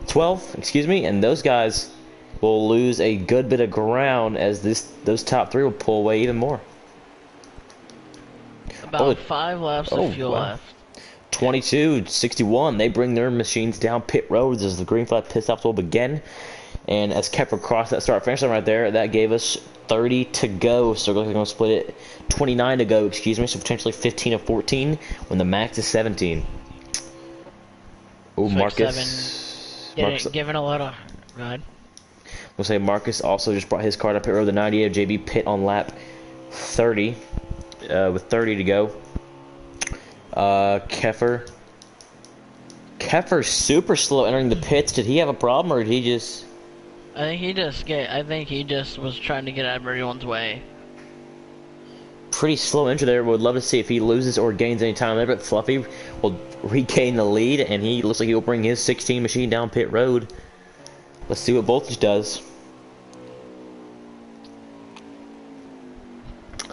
12, excuse me, and those guys will lose a good bit of ground as those top 3 will pull away even more.
About 5 laps of fuel left.
22, 61. They bring their machines down pit roads as the green flag pit stops will begin. And as Keffer crossed that start finish line right there, that gave us 30 to go. So they're going to split it 29 to go, excuse me. So potentially 15 of 14 when the max is 17. Oh, Marcus.
Giving a little. Go ahead.
We'll say Marcus also just brought his car to pit road. The 98 of JB pit on lap 30. With 30 to go. Keffer's super slow entering the pits. Did he have a problem, or did he just...
I think he just was trying to get out of everyone's way.
Pretty slow entry there. Would love to see if he loses or gains any time there, but Fluffy will regain the lead, and he looks like he'll bring his 16 machine down pit road. Let's see what Voltage does.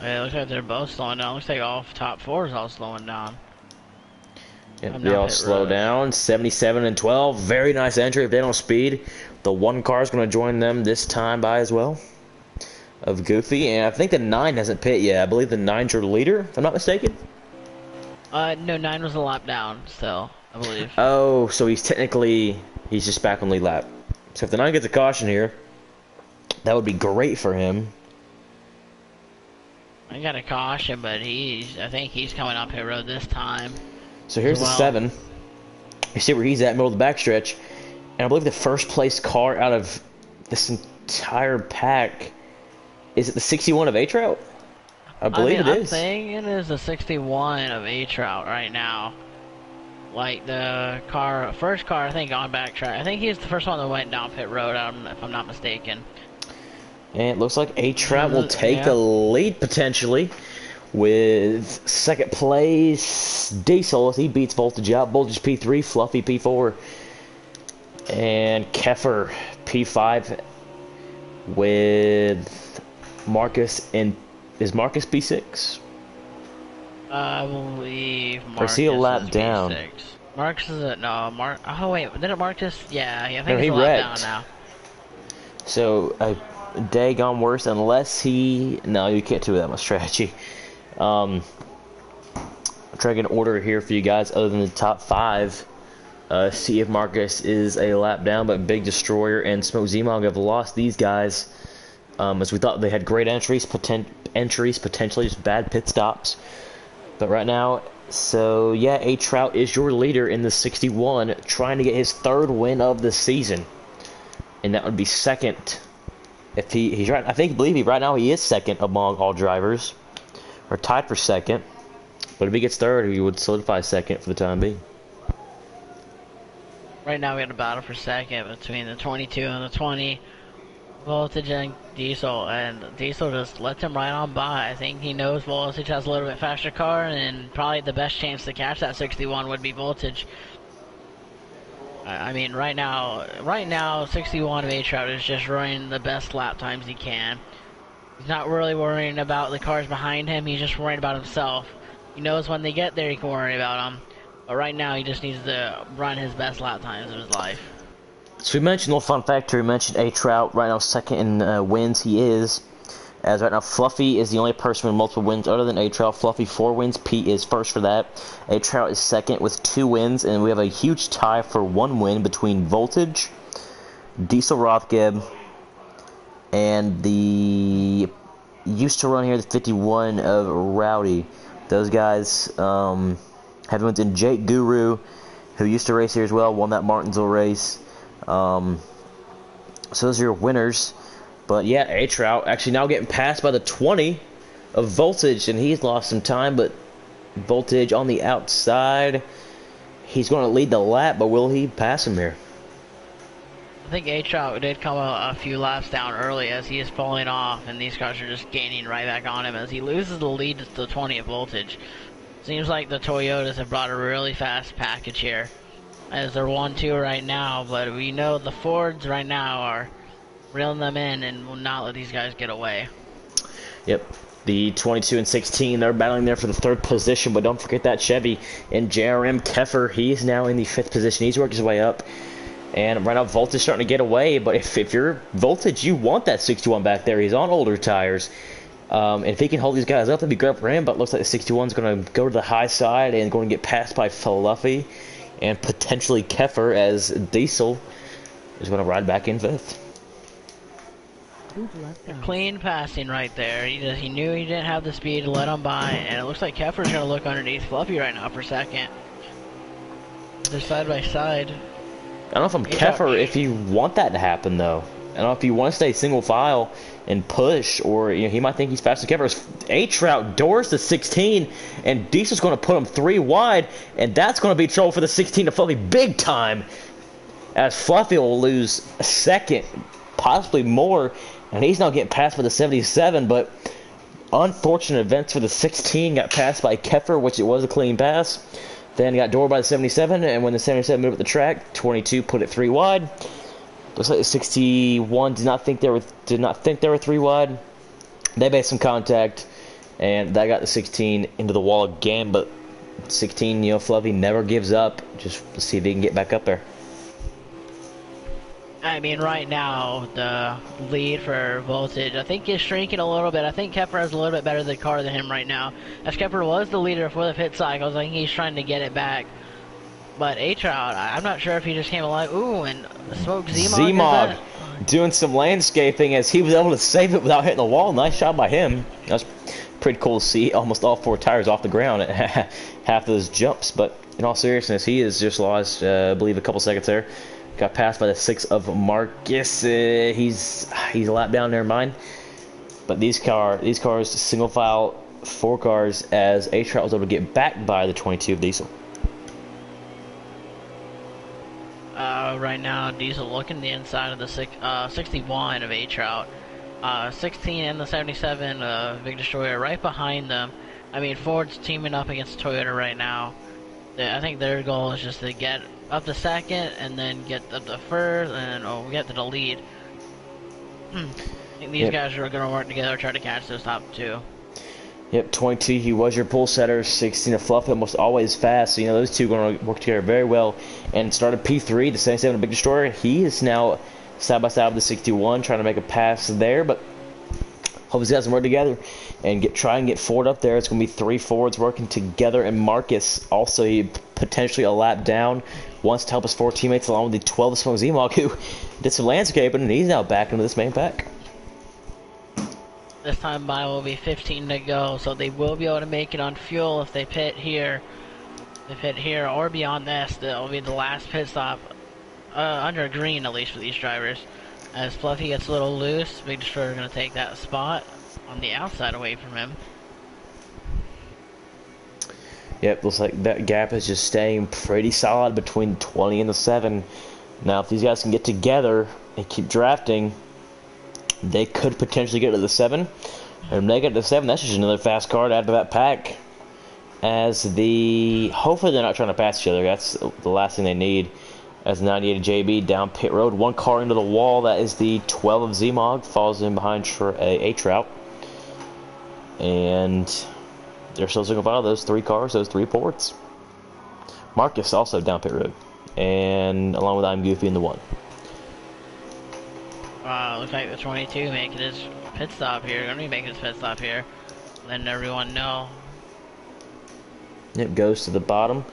It looks like they're both slowing down. Looks like all top four is all slowing down.
Yep, they all slow down. 77 and 12. Very nice entry. If they don't speed, the one car is going to join them this time by as well. Of Goofy, and I think the 9 hasn't pit yet. I believe the 9's your leader, if I'm not mistaken.
No, 9 was a lap down still, I believe.
Oh, so he's just back on lead lap. So if the 9 gets a caution here, that would be great for him.
I got a caution, but I think he's coming up pit road this time.
So here's the 7. You see where he's at, middle of the backstretch. And I believe the first place car out of this entire pack, is it the 61 of A-Trout? I believe it is.
I'm saying it is the 61 of A-Trout right now. Like the first car, I think on backtrack. I think he's the first one that went down pit road, if I'm not mistaken.
And it looks like A-Trout will take the lead potentially with second place Diesel as he beats Voltage out. Voltage P3, Fluffy P4, and Keffer P5 with Marcus. And is Marcus P6?
I believe Marcus.
Or is he a lap down?
P6. Marcus is oh wait, did it Marcus? Yeah, I think
no,
he's a lap down now.
So a day gone worse unless he. No, you can't do that much strategy. I'm trying to get an order here for you guys other than the top 5. See if Marcus is a lap down, but Big Destroyer and Smoke Zmog have lost these guys. As we thought they had great entries, potentially just bad pit stops. But right now, so yeah, A-Trout is your leader in the 61, trying to get his 3rd win of the season. And that would be second. If he's right, right now he is second among all drivers. Or tied for second. But if he gets 3rd, he would solidify second for the time being.
Right now we have a battle for second between the 22 and the 20. Voltage and Diesel, and Diesel just lets him right on by. I think he knows Voltage has a little bit faster car, and probably the best chance to catch that 61 would be Voltage. I mean, right now, 61 of A-Trout is just running the best lap times he can. He's not really worrying about the cars behind him, he's just worrying about himself. He knows when they get there he can worry about them, but right now he just needs to run his best lap times of his life.
So we mentioned a little fun factor. We mentioned A-Trout right now second in wins. He is, as right now Fluffy is the only person with multiple wins other than A-Trout. Fluffy 4 wins. Pete is first for that. A-Trout is second with 2 wins, and we have a huge tie for 1 win between Voltage, Diesel Rothgeb, and the used to run here the 51 of Rowdy. Those guys have wins in Jake Guru, who used to race here as well, won that Martinsville race. So those are your winners. But yeah, A-Trout actually now getting passed by the 20 of Voltage, and he's lost some time, but Voltage on the outside. He's going to lead the lap, but will he pass him here?
I think A-Trout did come a few laps down early as he is falling off, and these cars are just gaining right back on him as he loses the lead to the 20 of Voltage. Seems like the Toyotas have brought a really fast package here, as they're 1-2 right now, but we know the Fords right now are reeling them in and will not let these guys get away. Yep.
The 22 and 16, they're battling there for the 3rd position, but don't forget that Chevy and JRM Keffer. He is now in the 5th position. He's worked his way up. And right now, Voltage starting to get away, but if you're Voltage, you want that 61 back there. He's on older tires. And if he can hold these guys up, that'd be great for him, but it looks like the 61 is going to go to the high side and going to get passed by Fluffy and potentially Keffer, as Diesel is going to ride back in 5th.
Clean passing right there. He knew he didn't have the speed to let him by, and it looks like Keffer's going to look underneath Fluffy right now for second. They're side by side.
I don't know if I'm Keffer if you want that to happen, though. I don't know if you want to stay single file and push, or he might think he's faster than Keffer. A-Trout doors the 16, and Diesel's going to put him 3 wide, and that's going to be trouble for the 16 to Fluffy big time, as Fluffy will lose a second possibly more, and he's now getting passed by the 77, but unfortunate events for the 16, got passed by Keffer, which it was a clean pass. Then got doored by the 77, and when the 77 moved up the track, 22 put it 3 wide. Looks like the 61 did not think they were 3 wide. They made some contact, and that got the 16 into the wall again. But 16, you know, Fluffy never gives up. Just to see if he can get back up there.
I mean, right now, the lead for Voltage, I think is shrinking a little bit. I think Kepler has a little bit better the car than him right now. As Kepler was the leader for the pit cycles, I think he's trying to get it back. But A-Trout, I'm not sure if he just came alive. Ooh, and smoked Zmog.
Doing some landscaping as he was able to save it without hitting the wall. Nice shot by him. That's pretty cool to see. Almost all 4 tires off the ground at half of those jumps. But in all seriousness, he has just lost, I believe, a couple seconds there. Got passed by the 6 of Marcus. He's a lap down, never mind. But these cars, single file, 4 cars, as A-Trout was able to get back by the 22 of Diesel.
Right now, Diesel looking the inside of the 61 of A-Trout. 16 and the 77 Big Destroyer right behind them. I mean, Ford's teaming up against Toyota right now. I think their goal is just to get up to second and then get up to first and then get to the lead. I think these guys are going to work together, try to catch those top 2.
Yep, 22, he was your pole setter. 16 of Fluff, almost always fast. So, you know, those two are going to work together very well. And started P3, the 77 Big Destroyer. He is now side by side with the 61, trying to make a pass there. But hope these guys can work together and try and get Ford up there. It's going to be 3 Fords working together. And Marcus, also he potentially a lap down, wants to help his 4 teammates along with the 12 of Smoke Zmog, who did some landscaping, and he's now back into this main pack.
This time by will be 15 to go, so they will be able to make it on fuel if they pit here. Or beyond this, that will be the last pit stop under green, at least for these drivers. As Fluffy gets a little loose, Big Destroyer is going to take that spot on the outside away from him.
Yep, looks like that gap is just staying pretty solid between 20 and the 7. Now, if these guys can get together and keep drafting, they could potentially get to the 7. And when they get to the 7, that's just another fast car to add to that pack. Hopefully they're not trying to pass each other. That's the last thing they need. As 98 JB down pit road, 1 car into the wall. That is the 12 of Zmog. Falls in behind A-Trout. And they're still single file those 3 cars, those 3 ports. Marcus also down pit road. And along with I'm Goofy in the 1.
Looks like the 22 making his pit stop here. Going to be making his pit stop here. Letting everyone know.
It goes to the bottom.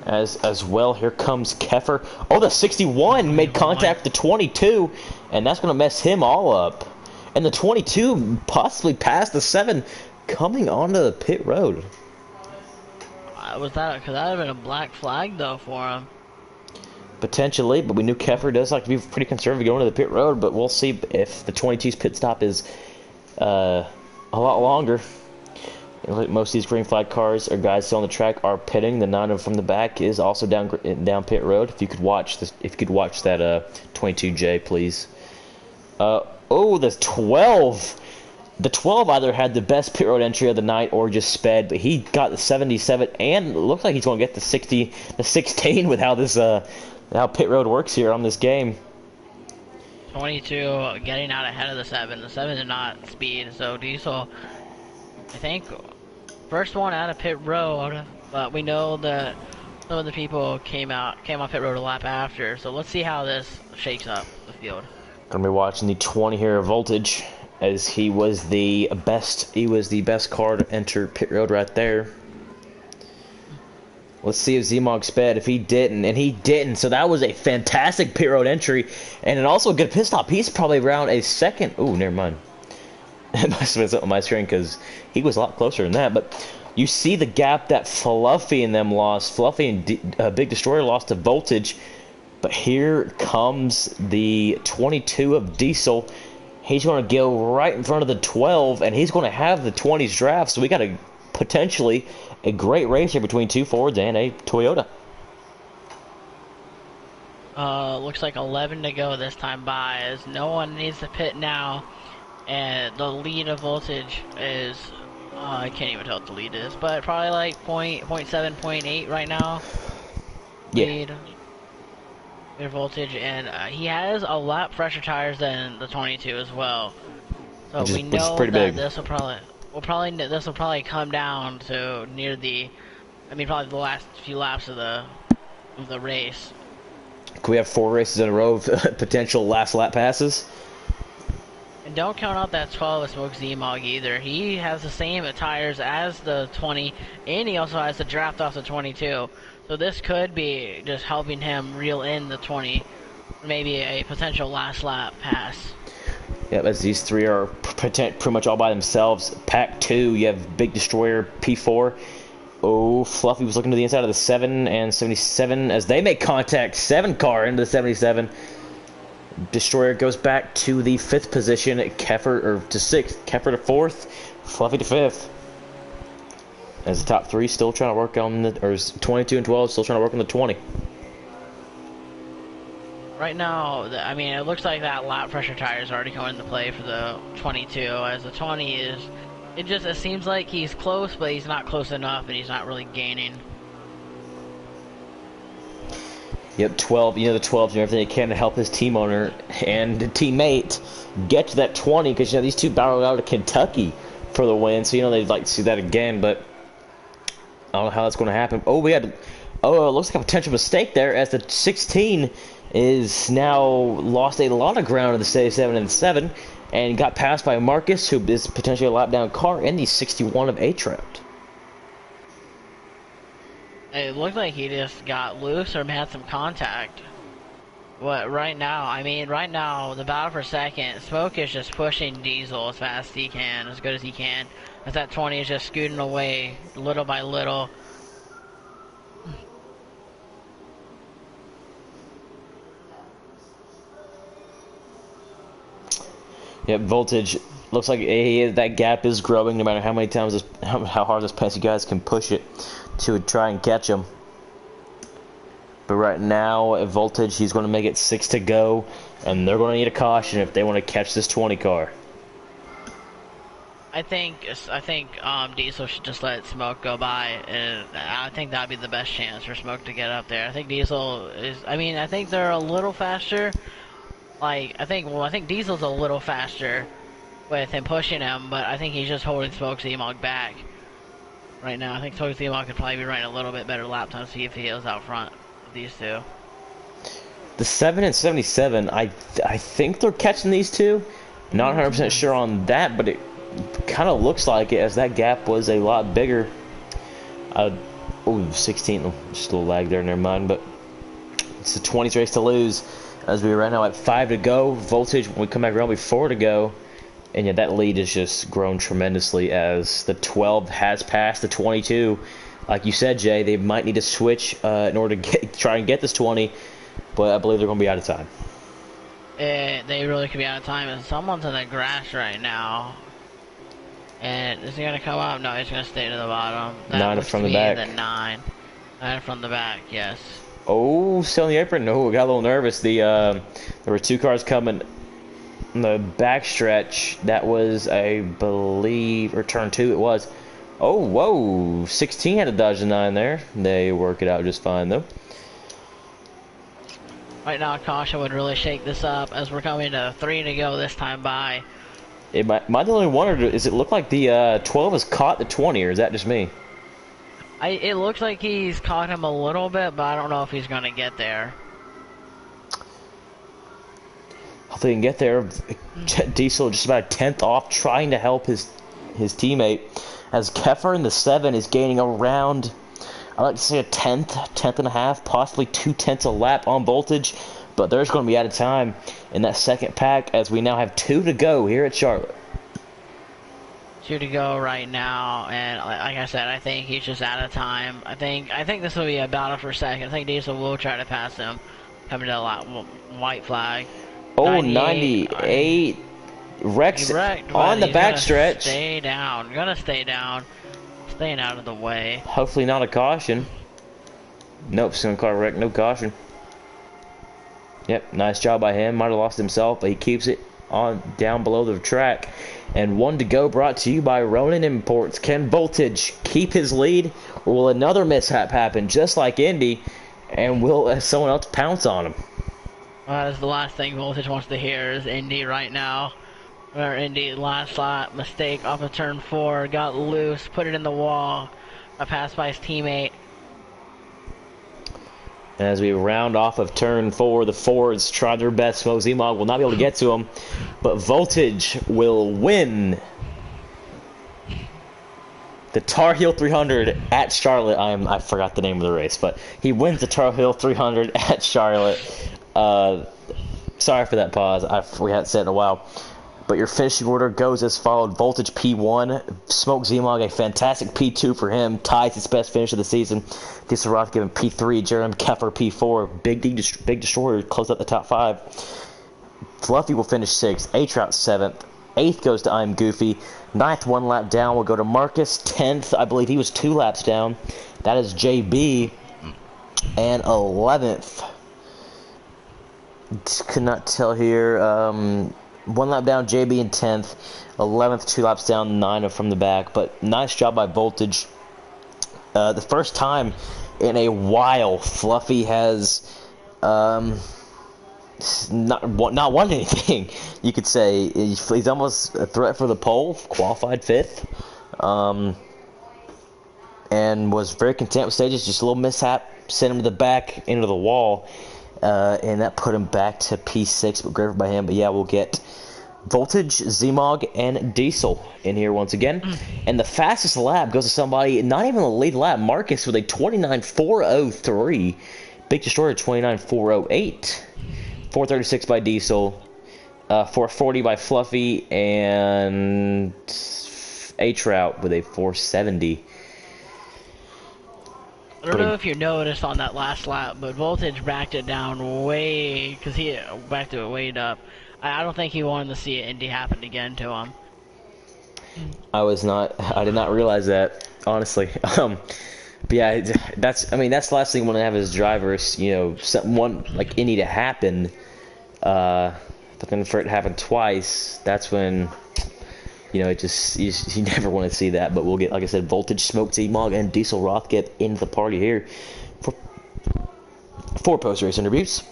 As well, here comes Keffer. Oh, the 61 made contact with the 22, and that's going to mess him all up. And the 22 possibly passed the 7 coming onto the pit road.
Could that have been a black flag, though, for him?
Potentially, but we knew Keffer does like to be pretty conservative going to the pit road, but we'll see if the 22's pit stop is a lot longer. Like most of these green flag cars or guys still on the track are pitting. The 9 from the back is also down pit road. If you could watch this, if you could watch that 22J, please. Oh, the 12. The 12 either had the best pit road entry of the night or just sped, but he got the 77 and it looks like he's going to get the 16 with how this how pit road works here on this game.
22 getting out ahead of the 7. The 7 did not speed, so Diesel, I think, first one out of pit road, but we know that some of the people came off pit road a lap after, so let's see how this shakes up the field.
Gonna be watching the 20 here of Voltage, as he was the best car to enter pit road right there. Let's see if Zmog sped. If he didn't, and he didn't, so that was a fantastic pit road entry, and also a good pit stop. He's probably around a second. Oh, never mind. It must have been something on my screen because he was a lot closer than that. But you see the gap that Fluffy and them lost. Fluffy and Big Destroyer lost to Voltage. But here comes the 22 of Diesel. He's going to go right in front of the 12, and he's going to have the 20's draft. So we got potentially a great race here between 2 Fords and a Toyota.
Looks like 11 to go this time by, as no one needs to pit now, and the lead of voltage is, I can't even tell what the lead is, but probably like point 7, point 8 right now.
Yeah,
Lead voltage, and he has a lot fresher tires than the 22 as well. So we
which is
know
pretty
that
big.
this will probably come down to near the, I mean, probably the last few laps of the race.
Could we have 4 races in a row of potential last lap passes?
And don't count out that 12 of Smoke Z-Mog either. He has the same tires as the 20, and he also has the draft off the 22. So this could be just helping him reel in the 20, maybe a potential last lap pass.
Yep, as these 3 are pretty much all by themselves. Pack 2, you have Big Destroyer P4. Oh, Fluffy was looking to the inside of the 7 and 77 as they make contact. 7 car into the 77. Destroyer goes back to the 5th position. Keffer, or to 6th. Keffer to 4th. Fluffy to 5th. As the top 3 still trying to work on the, or 22 and 12 still trying to work on the 20.
Right now, I mean, it looks like that lap pressure tire is already coming into play for the 22, as the 20 is, it seems like he's close, but he's not close enough, and he's not really gaining.
Yep, 12, the 12's doing everything they can to help his team owner and teammate get to that 20, because, these two battled out of Kentucky for the win, so, they'd like to see that again, but I don't know how that's going to happen. Oh, it looks like a potential mistake there, as the 16 is now lost a lot of ground in the 77 and 7, and got passed by Marcus, who is potentially a lap down car, in the 61 of A-Trout.
It looked like he just got loose or had some contact. Right now, the battle for second, Smoke is just pushing Diesel as fast as he can, as good as he can, as that 20 is just scooting away little by little.
Yep, voltage looks like that gap is growing no matter how many times how hard this Pepsi guys can push it to try and catch him. But right now, at voltage, he's going to make it 6 to go, and they're going to need a caution if they want to catch this 20 car.
I think Diesel should just let Smoke go by, and I think that'd be the best chance for Smoke to get up there. I think Diesel is, I think they're a little faster. I think Diesel's a little faster with him pushing him, but I think he's just holding Smoke Z-Mog back right now. I think Smoke Z-Mog could probably be running a little bit better lap time to see if he is out front of these two.
The 7 and 77, I think they're catching these two. Not 100% sure on that, but it kind of looks like it, as that gap was a lot bigger. 16, just a little lag there, never mind, but it's the 20's race to lose. As we are right now at 5 to go, voltage, when we come back around, we 4 to go. And yeah, that lead has just grown tremendously as the 12 has passed the 22. Like you said, Jay, they might need to switch in order to try and get this 20, but I believe they're going to be out of time.
They really could be out of time, and someone's in the grass right now. And is he going to come up? No, he's going to stay to the bottom. That
9 from the back.
9 from the back, yes.
Oh, still in the apron. No, got a little nervous. There were 2 cars coming in the backstretch. That was, I believe, or turn 2 it was. Oh, whoa. 16 had to dodge the 9 there. They work it out just fine, though.
Right now, caution would really shake this up, as we're coming to 3 to go this time by.
My only wonder is it look like the 12 has caught the 20, or is that just me?
It looks like he's caught him a little bit, but I don't know if he's going to get there.
Hopefully he can get there. Diesel just about a 10th off, trying to help his teammate. As Keffer in the 7 is gaining around, I'd like to say a 10th and a half, possibly 2/10 a lap on voltage. But there's going to be out of time in that second pack, as we now have 2 to go here at Charlotte.
2 to go right now, and like I said, I think he's just out of time. I think this will be a battle for second. I think Diesel will try to pass him, coming to the white flag.
Oh, 98. Rex on the backstretch.
Stay down. Gonna stay down. Staying out of the way.
Hopefully not a caution. Nope, it's gonna call wreck. No caution. Yep, nice job by him. Might have lost himself, but he keeps it on down below the track. And one to go, brought to you by Ronin Imports. Can Voltage keep his lead, or will another mishap happen just like Indy, and will someone else pounce on him?
That is the last thing Voltage wants to hear is Indy right now. Where Indy last lap mistake off of turn 4, got loose, put it in the wall, got passed by his teammate.
As we round off of turn 4, the Fords try their best. Smoke Zmog will not be able to get to him, but Voltage will win the Tar Heel 300 at Charlotte. I forgot the name of the race, but he wins the Tar Heel 300 at Charlotte. Sorry for that pause. We hadn't said it in a while. But your finishing order goes as followed. Voltage P1, Smoke Zmog a fantastic P2 for him, ties his best finish of the season. Diesel Roth given P3, Jeremy Keffer P4, Big Destroyer closed up the top 5. Fluffy will finish 6th, A-Trout 7th, 8th goes to I'm Goofy, 9th 1 lap down will go to Marcus, 10th I believe he was 2 laps down, that is JB, and 11th, could not tell here, 1 lap down, JB in 10th. 11th, 2 laps down, 9 from the back. But nice job by Voltage. The first time in a while, Fluffy has not won anything. You could say he's almost a threat for the pole. Qualified 5th, and was very content with stages. Just a little mishap sent him to the back into the wall. And that put him back to P6, but great by him. But yeah, we'll get Voltage, Zmog, and Diesel in here once again. And the fastest lap goes to somebody, not even the lead lap, Marcus with a 29.403. Big Destroyer 29.408. 436 by Diesel. 440 by Fluffy. And A-Trout with a 470.
I don't know if you noticed on that last lap, but Voltage backed it down way, because he backed it way up. I don't think he wanted to see Indy happen again to him.
I did not realize that, honestly. But yeah, that's the last thing you want to have as drivers, someone like Indy to happen. But then for it to happen twice, that's when, you never want to see that. But we'll get, like I said, Voltage, Smoke Zmog, and Diesel Roth get into the party here for post-race interviews.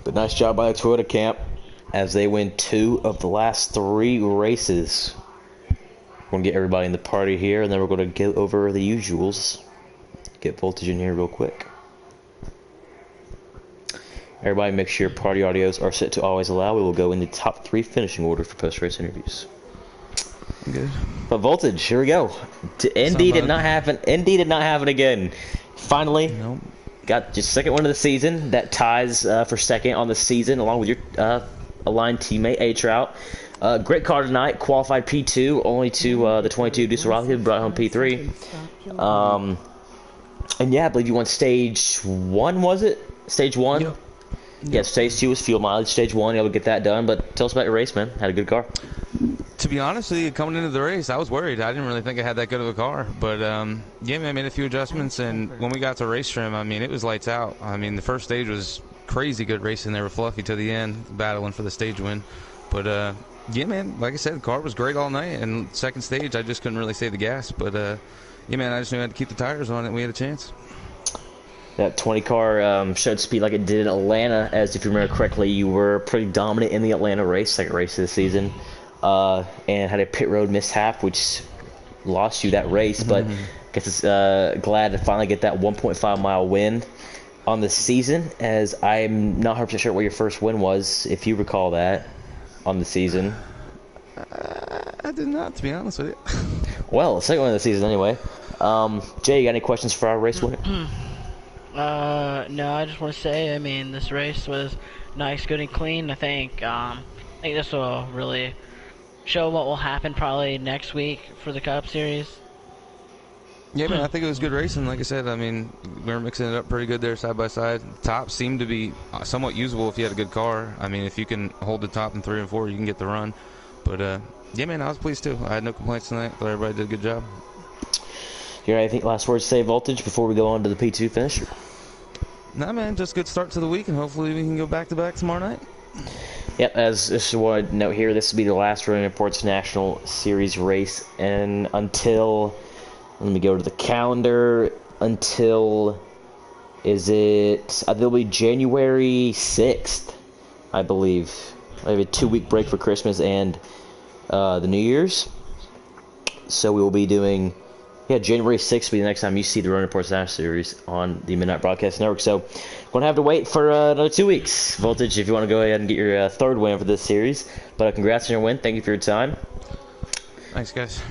But nice job by the Toyota camp as they win 2 of the last 3 races. We're going to get everybody in the party here, and then we're going to get over the usuals. Get Voltage in here real quick. Everybody make sure party audios are set to always allow. We will go in the top 3 finishing order for post-race interviews.
Good.
But Voltage, here we go. Indy did not happen. Indy did not happen again. Finally,
Nope.
got your second win of the season. That ties for second on the season, along with your aligned teammate A-Trout. Great car tonight. Qualified P2, only to the 22 Diesel Roth, who brought home P3. And yeah, I believe you won stage 1, was it? Stage 1?
Yep.
Yeah, stage 2 was fuel mileage. Stage 1, able to get that done. But tell us about your race, man. Had a good car.
To be honest with you, coming into the race, I was worried. I didn't really think I had that good of a car. But, yeah, man, I made a few adjustments. And when we got to race trim, it was lights out. The first stage was crazy good racing there with Fluffy to the end, battling for the stage win. But, yeah, man, like I said, the car was great all night. And second stage, I just couldn't really save the gas. But, yeah, man, I just knew I had to keep the tires on it, and we had a chance.
That 20 car showed speed like it did in Atlanta, as if you remember correctly, you were pretty dominant in the Atlanta race, second race of the season, and had a pit road mishap, which lost you that race, but I guess it's glad to finally get that 1.5 mile win on the season, as I'm not 100% sure what your first win was, if you recall that, on the season.
I did not, to be honest with you.
Well, second one of the season anyway. Jay, you got any questions for our race winner?
No, I just want to say, this race was nice, good, and clean. I think this will really show what will happen probably next week for the Cup Series.
Yeah, man, I think it was good racing. Like I said, we were mixing it up pretty good there side by side. Top seemed to be somewhat usable if you had a good car. If you can hold the top in 3 and 4, you can get the run. But, yeah, man, I was pleased too. I had no complaints tonight. Thought everybody did a good job.
You got anything last words to say, Voltage, before we go on to the P2 finish?
Nah, man, just good start to the week, and hopefully we can go back-to-back tomorrow night.
Yep, as this is what I note here, this will be the last Running Reports National Series race, and until, let me go to the calendar, until, it'll be January 6th, I believe. I have a 2-week break for Christmas and the New Year's. So we will be doing, January 6th will be the next time you see the Running Reports National Series on the Midnight Broadcast Network. So going to have to wait for another 2 weeks, Voltage, if you want to go ahead and get your third win for this series. But congrats on your win. Thank you for your time.
Thanks, guys.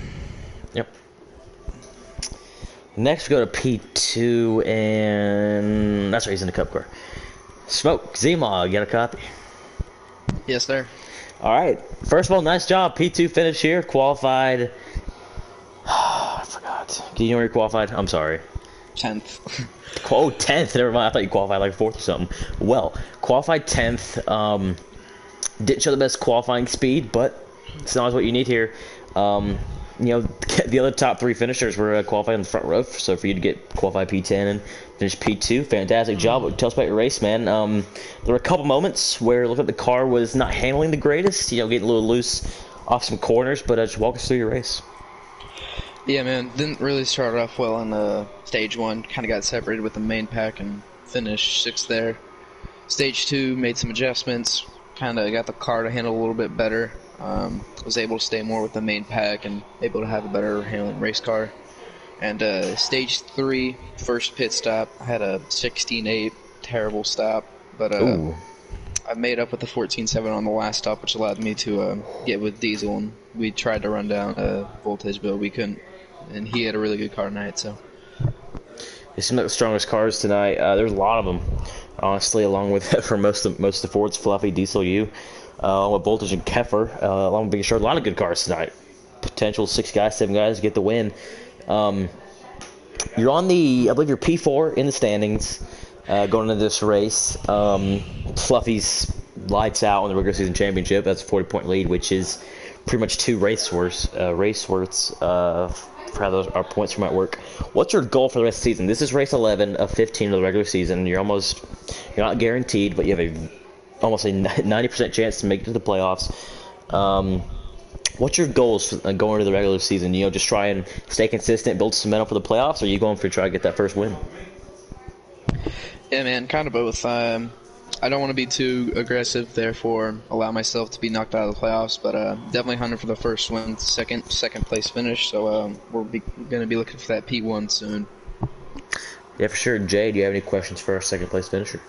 Yep. Next, we go to P2, and that's right, he's in the Cup car. Smoke, Z-Mog, you got a copy?
Yes, sir.
All right. First of all, nice job. P2 finish here. Qualified. I forgot. Do you know where you qualified? I'm sorry.
10th.
Oh, 10th. Never mind. I thought you qualified like 4th or something. Well, qualified 10th. Didn't show the best qualifying speed, but it's not always what you need here. The other top 3 finishers were qualified in the front row, so for you to get qualified P10 and finish P2, fantastic job. Tell us about your race, man. There were a couple moments where it looked like the car was not handling the greatest, getting a little loose off some corners, but just walk us through your race.
Yeah, man, didn't really start off well in stage 1. Kind of got separated with the main pack and finished 6th there. Stage 2, made some adjustments, kind of got the car to handle a little bit better. Was able to stay more with the main pack and able to have a better handling race car. And stage 3, first pit stop, I had a 16.8, terrible stop, but I made up with the 14.7 on the last stop, which allowed me to get with Diesel, and we tried to run down Voltage, but we couldn't, and he had a really good car tonight, so.
They seem like the strongest cars tonight. There's a lot of them, honestly, along with, for most of the Fords, Fluffy, Diesel, you. Along with Voltage and Keffer, along with Big Short, a lot of good cars tonight. Potential 6 guys, 7 guys to get the win. You're on I believe you're P4 in the standings going into this race. Fluffy's lights out on the regular season championship. That's a 40-point lead, which is pretty much 2 race worths for how our points might work. What's your goal for the rest of the season? This is race 11 of 15 of the regular season. You're not guaranteed, but you have almost a 90% chance to make it to the playoffs. What's your goals going into the regular season? Just try and stay consistent, build some momentum for the playoffs, or are you going for try to get that first win?
Yeah, man, kind of both. I don't want to be too aggressive, therefore allow myself to be knocked out of the playoffs, but definitely hunting for the first win, second place finish, so we're going to be looking for that P1 soon.
Yeah, for sure. Jay, do you have any questions for our second place finisher?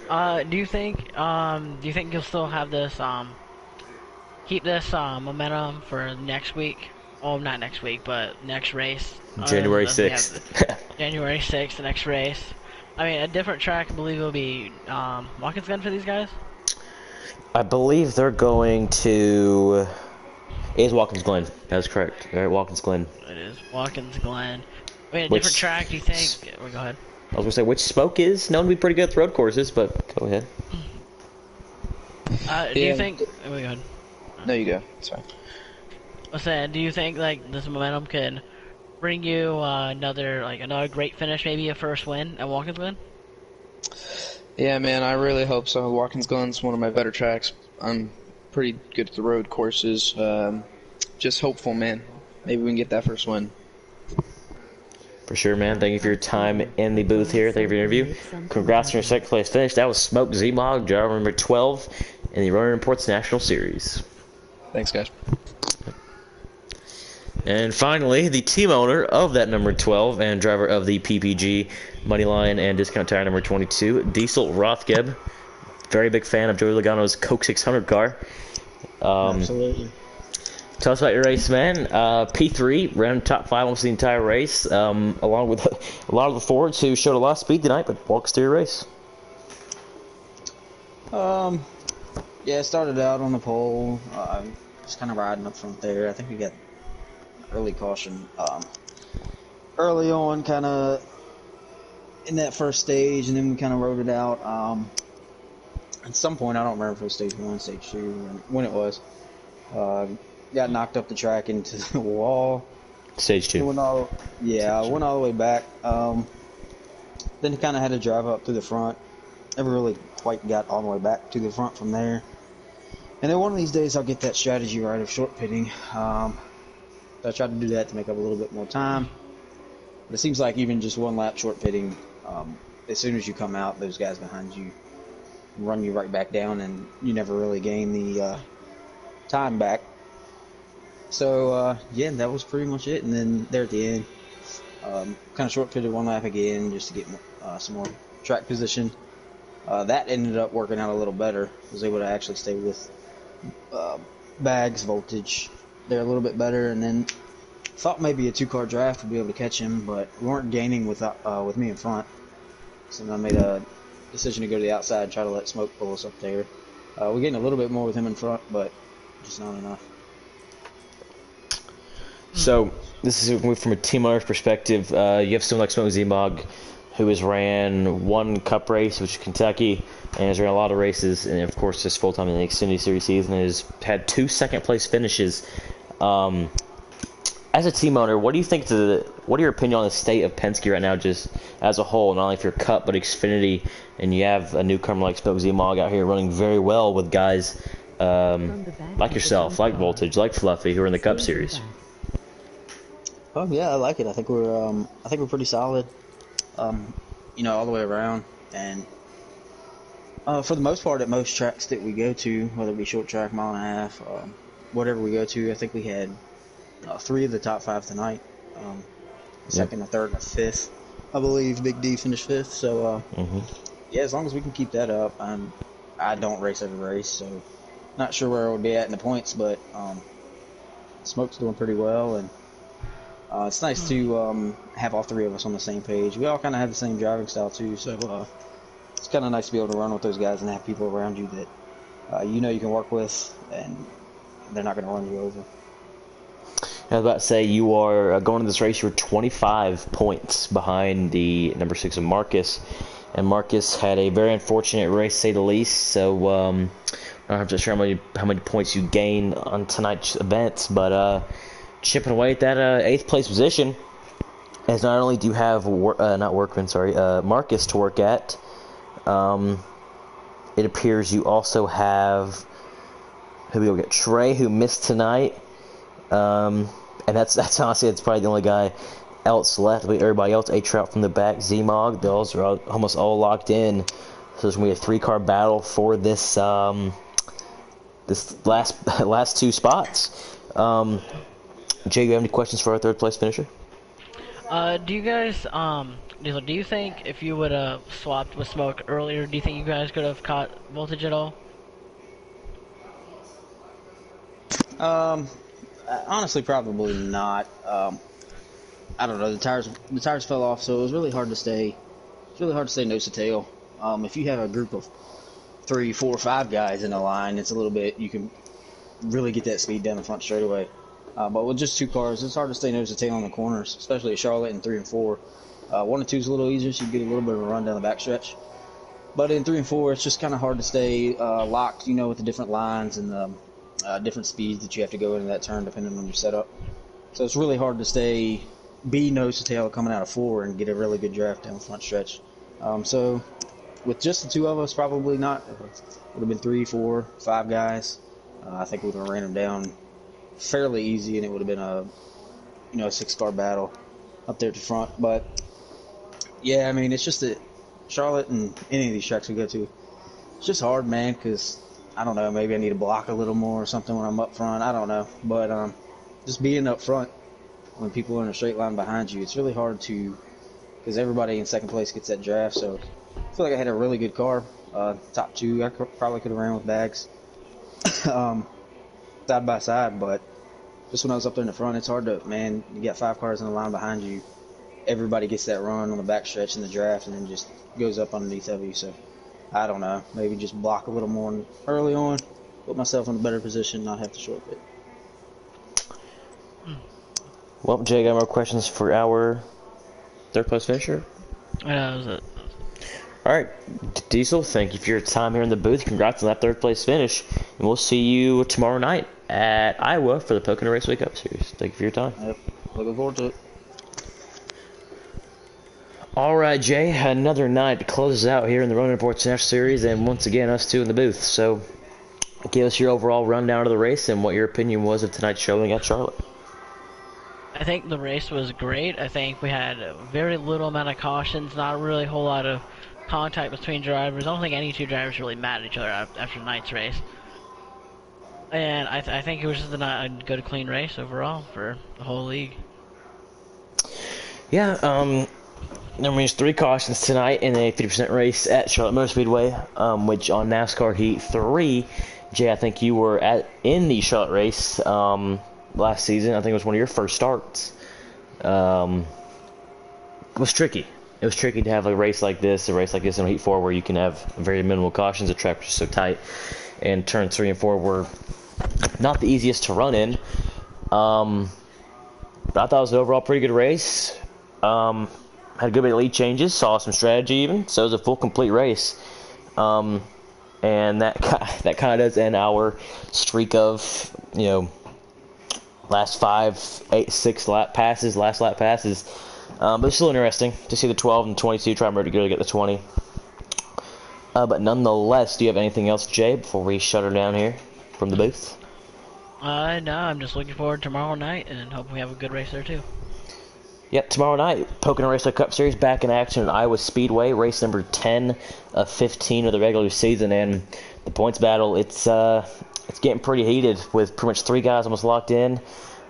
Do you think you'll still have this keep this momentum for next week? Oh, not next week, but next race.
January 6th.
January 6th, the next race. I mean, a different track, I believe it'll be Watkins Glen for these guys?
I believe they're going to... It is Watkins Glen. That's correct. All right, Watkins Glen.
It is Watkins Glen. I mean, a different track, do you think? Well, go ahead.
I was going to say, which Spoke is known to be pretty good at road courses, but go ahead.
Do you think... Oh, go ahead.
No, you go. It's fine.
I said, do you think this momentum can bring you another great finish, maybe a first win at Watkins Glen?
Yeah, man, I really hope so. Watkins Glen's one of my better tracks. I'm pretty good at the road courses. Just hopeful, man. Maybe we can get that first win.
For sure, man. Thank you for your time in the booth here. Thank you for your interview. Congrats on your second place finish. That was Smoke Z-Mog, driver number 12 in the Running Reports National Series.
Thanks, guys.
And finally, the team owner of that number 12 and driver of the PPG Moneyline and Discount Tire number 22, Diesel Rothgeb. Very big fan of Joey Logano's Coke 600 car.
Absolutely.
Tell us about your race, man. P3, ran top 5 almost the entire race, along with a lot of the Fords who showed a lot of speed tonight, but walk us through your race.
Yeah, started out on the pole, just kind of riding up front there. I think we got early caution early on, kind of in that first stage, and then we kind of rode it out. At some point, I don't remember if it was stage 1, stage 2, when it was. Got knocked up the track into the wall.
Stage 2.
Went all the way back. Then kind of had to drive up to the front. Never really quite got all the way back to the front from there. And then one of these days I'll get that strategy right of short pitting. So I tried to do that to make up a little bit more time. But it seems like even just one lap short pitting, as soon as you come out, those guys behind you run you right back down, and you never really gain the time back. So yeah, that was pretty much it. And then there at the end, kind of short pitted one lap again just to get some more track position. That ended up working out a little better. Was able to actually stay with Bags voltage there a little bit better, and then thought maybe a 2-car draft would be able to catch him, but we weren't gaining with me in front. So then I made a decision to go to the outside and try to let Smoke pull us up there. We're getting a little bit more with him in front, but just not enough.
So this is from a team owner's perspective. You have someone like Smoke Zemog, who has ran one Cup race, which is Kentucky, and has ran a lot of races, and of course just full time in the Xfinity Series season, and has had 2 second-place finishes. As a team owner, what do you think? What are your opinion on the state of Penske right now, just as a whole, not only for Cup but Xfinity, and you have a newcomer like Spoke Zemog out here running very well with guys like yourself, like Voltage, like Fluffy, who are in the Cup Series.
Oh yeah, I like it. I think we're pretty solid, all the way around, and for the most part, at most tracks that we go to, whether it be short track, mile and a half, whatever we go to, I think we had 3 of the top 5 tonight. Second, a third, and a fifth, I believe. Big D finished 5th. So yeah, as long as we can keep that up, I don't race every race, so not sure where we'll be at in the points, but Smoke's doing pretty well, and it's nice to have all 3 of us on the same page. We all kind of have the same driving style too, so it's kind of nice to be able to run with those guys and have people around you that you can work with, and they're not going to run you over.
I was about to say, you are going to this race, you're 25 points behind the number 6 of Marcus, and Marcus had a very unfortunate race, to say the least. So I'm not just sure how many points you gained on tonight's events, but chipping away at that 8th place position, as not only do you have Marcus to work at, it appears you also have Trey, who missed tonight. And that's honestly, it's probably the only guy else left. Everybody else, A-Trout from the back, Zemog, those are almost all locked in. So there's going to be a 3-car battle for this this last 2 spots. Jay, you have any questions for our 3rd place finisher?
Do you guys, do you think if you would have swapped with Smoke earlier, do you think you guys could have caught Voltage at all?
Honestly, probably not. I don't know. The tires fell off, so it was really hard to stay. It's really hard to stay nose to tail. If you have a group of 3, 4, 5 guys in a line, it's a little bit. You can really get that speed down the front straightaway. But with just 2 cars, it's hard to stay nose to tail on the corners, especially at Charlotte in 3 and 4. 1 and 2 is a little easier, so you get a little bit of a run down the backstretch. But in 3 and 4, it's just kind of hard to stay locked, with the different lines and different speeds that you have to go into that turn depending on your setup. So it's really hard to be nose to tail coming out of 4 and get a really good draft down the front stretch. So with just the 2 of us, probably not. It would have been 3, 4, 5 guys. I think we would have ran them down fairly easy, and it would have been a 6-car battle up there at the front. But yeah, I mean, it's just that Charlotte and any of these tracks we go to, it's just hard, man, because I don't know, maybe I need to block a little more or something when I'm up front. I don't know. But just being up front when people are in a straight line behind you, it's really hard because everybody in second place gets that draft. So I feel like I had a really good car. Top 2, I probably could have ran with Bags side by side. But just when I was up there in the front, it's hard to, man, you got 5 cars in the line behind you. Everybody gets that run on the backstretch in the draft and then just goes up underneath of you. So I don't know, maybe just block a little more early on, put myself in a better position, not have to short pit.
Well, Jay, got more questions for our 3rd place finisher?
Yeah, that was it.
All right, Diesel, thank you for your time here in the booth. Congrats on that 3rd place finish, and we'll see you tomorrow night at Iowa for the Pocono Raceway Cup Series. Thank you for your time.
Yep, looking forward to it.
All right, Jay, another night to close us out here in the Running Reports National Series, and once again, us two in the booth. So, give us your overall rundown of the race and what your opinion was of tonight's showing at Charlotte.
I think the race was great. I think we had a very little amount of cautions, not really a whole lot of contact between drivers. I don't think any two drivers really mad at each other after tonight's race. And I think it was just a good, clean race overall for the whole league.
Yeah, there was 3 cautions tonight in a 50% race at Charlotte Motor Speedway, which on NASCAR Heat 3, Jay, I think you were in the Charlotte race last season. I think it was one of your first starts. It was tricky. It was tricky to have a race like this in Heat 4 where you can have very minimal cautions. The track was just so tight, and turns 3 and 4 were not the easiest to run in. But I thought it was an overall pretty good race. Had a good bit of lead changes, saw some strategy even, so it was a full complete race. And that kind of does end our streak of, last 5, 8, 6 lap passes. But it's still interesting to see the 12 and 22 try to get the 20. But nonetheless, do you have anything else, Jay, before we shut her down here from the booth?
No, I'm just looking forward to tomorrow night and hope we have a good race there too.
Yep, tomorrow night, Pocono Raceway Cup Series back in action at Iowa Speedway, race number 10 of 15 of the regular season, and the points battle, it's getting pretty heated with pretty much 3 guys almost locked in,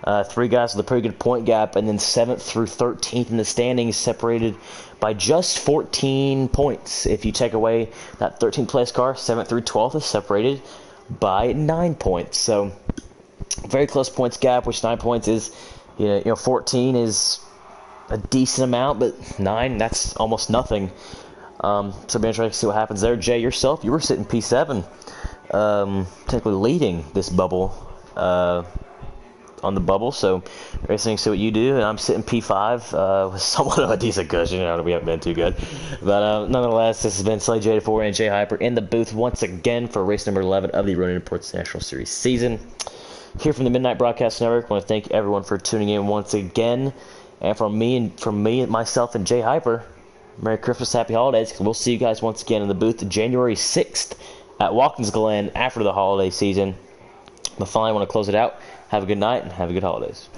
3 guys with a pretty good point gap, and then 7th through 13th in the standings separated by just 14 points. If you take away that 13th place car, 7th through 12th is separated by 9 points. So, very close points gap, which 9 points is, 14 is a decent amount, but 9, that's almost nothing. So it'll be interesting to see what happens there. Jay, yourself, you were sitting P7, technically leading this bubble, on the bubble, so interesting to see what you do, and I'm sitting P5, with somewhat of a decent cushion. We haven't been too good, but nonetheless, this has been Slay J4 and Jay Hyper in the booth once again for race number 11 of the Running Reports National Series season. Here from the Midnight Broadcast Network, I want to thank everyone for tuning in once again. And from me, myself, and Jay Hyper, Merry Christmas, Happy Holidays. We'll see you guys once again in the booth January 6th at Watkins Glen after the holiday season. But finally, I want to close it out. Have a good night and have a good holidays.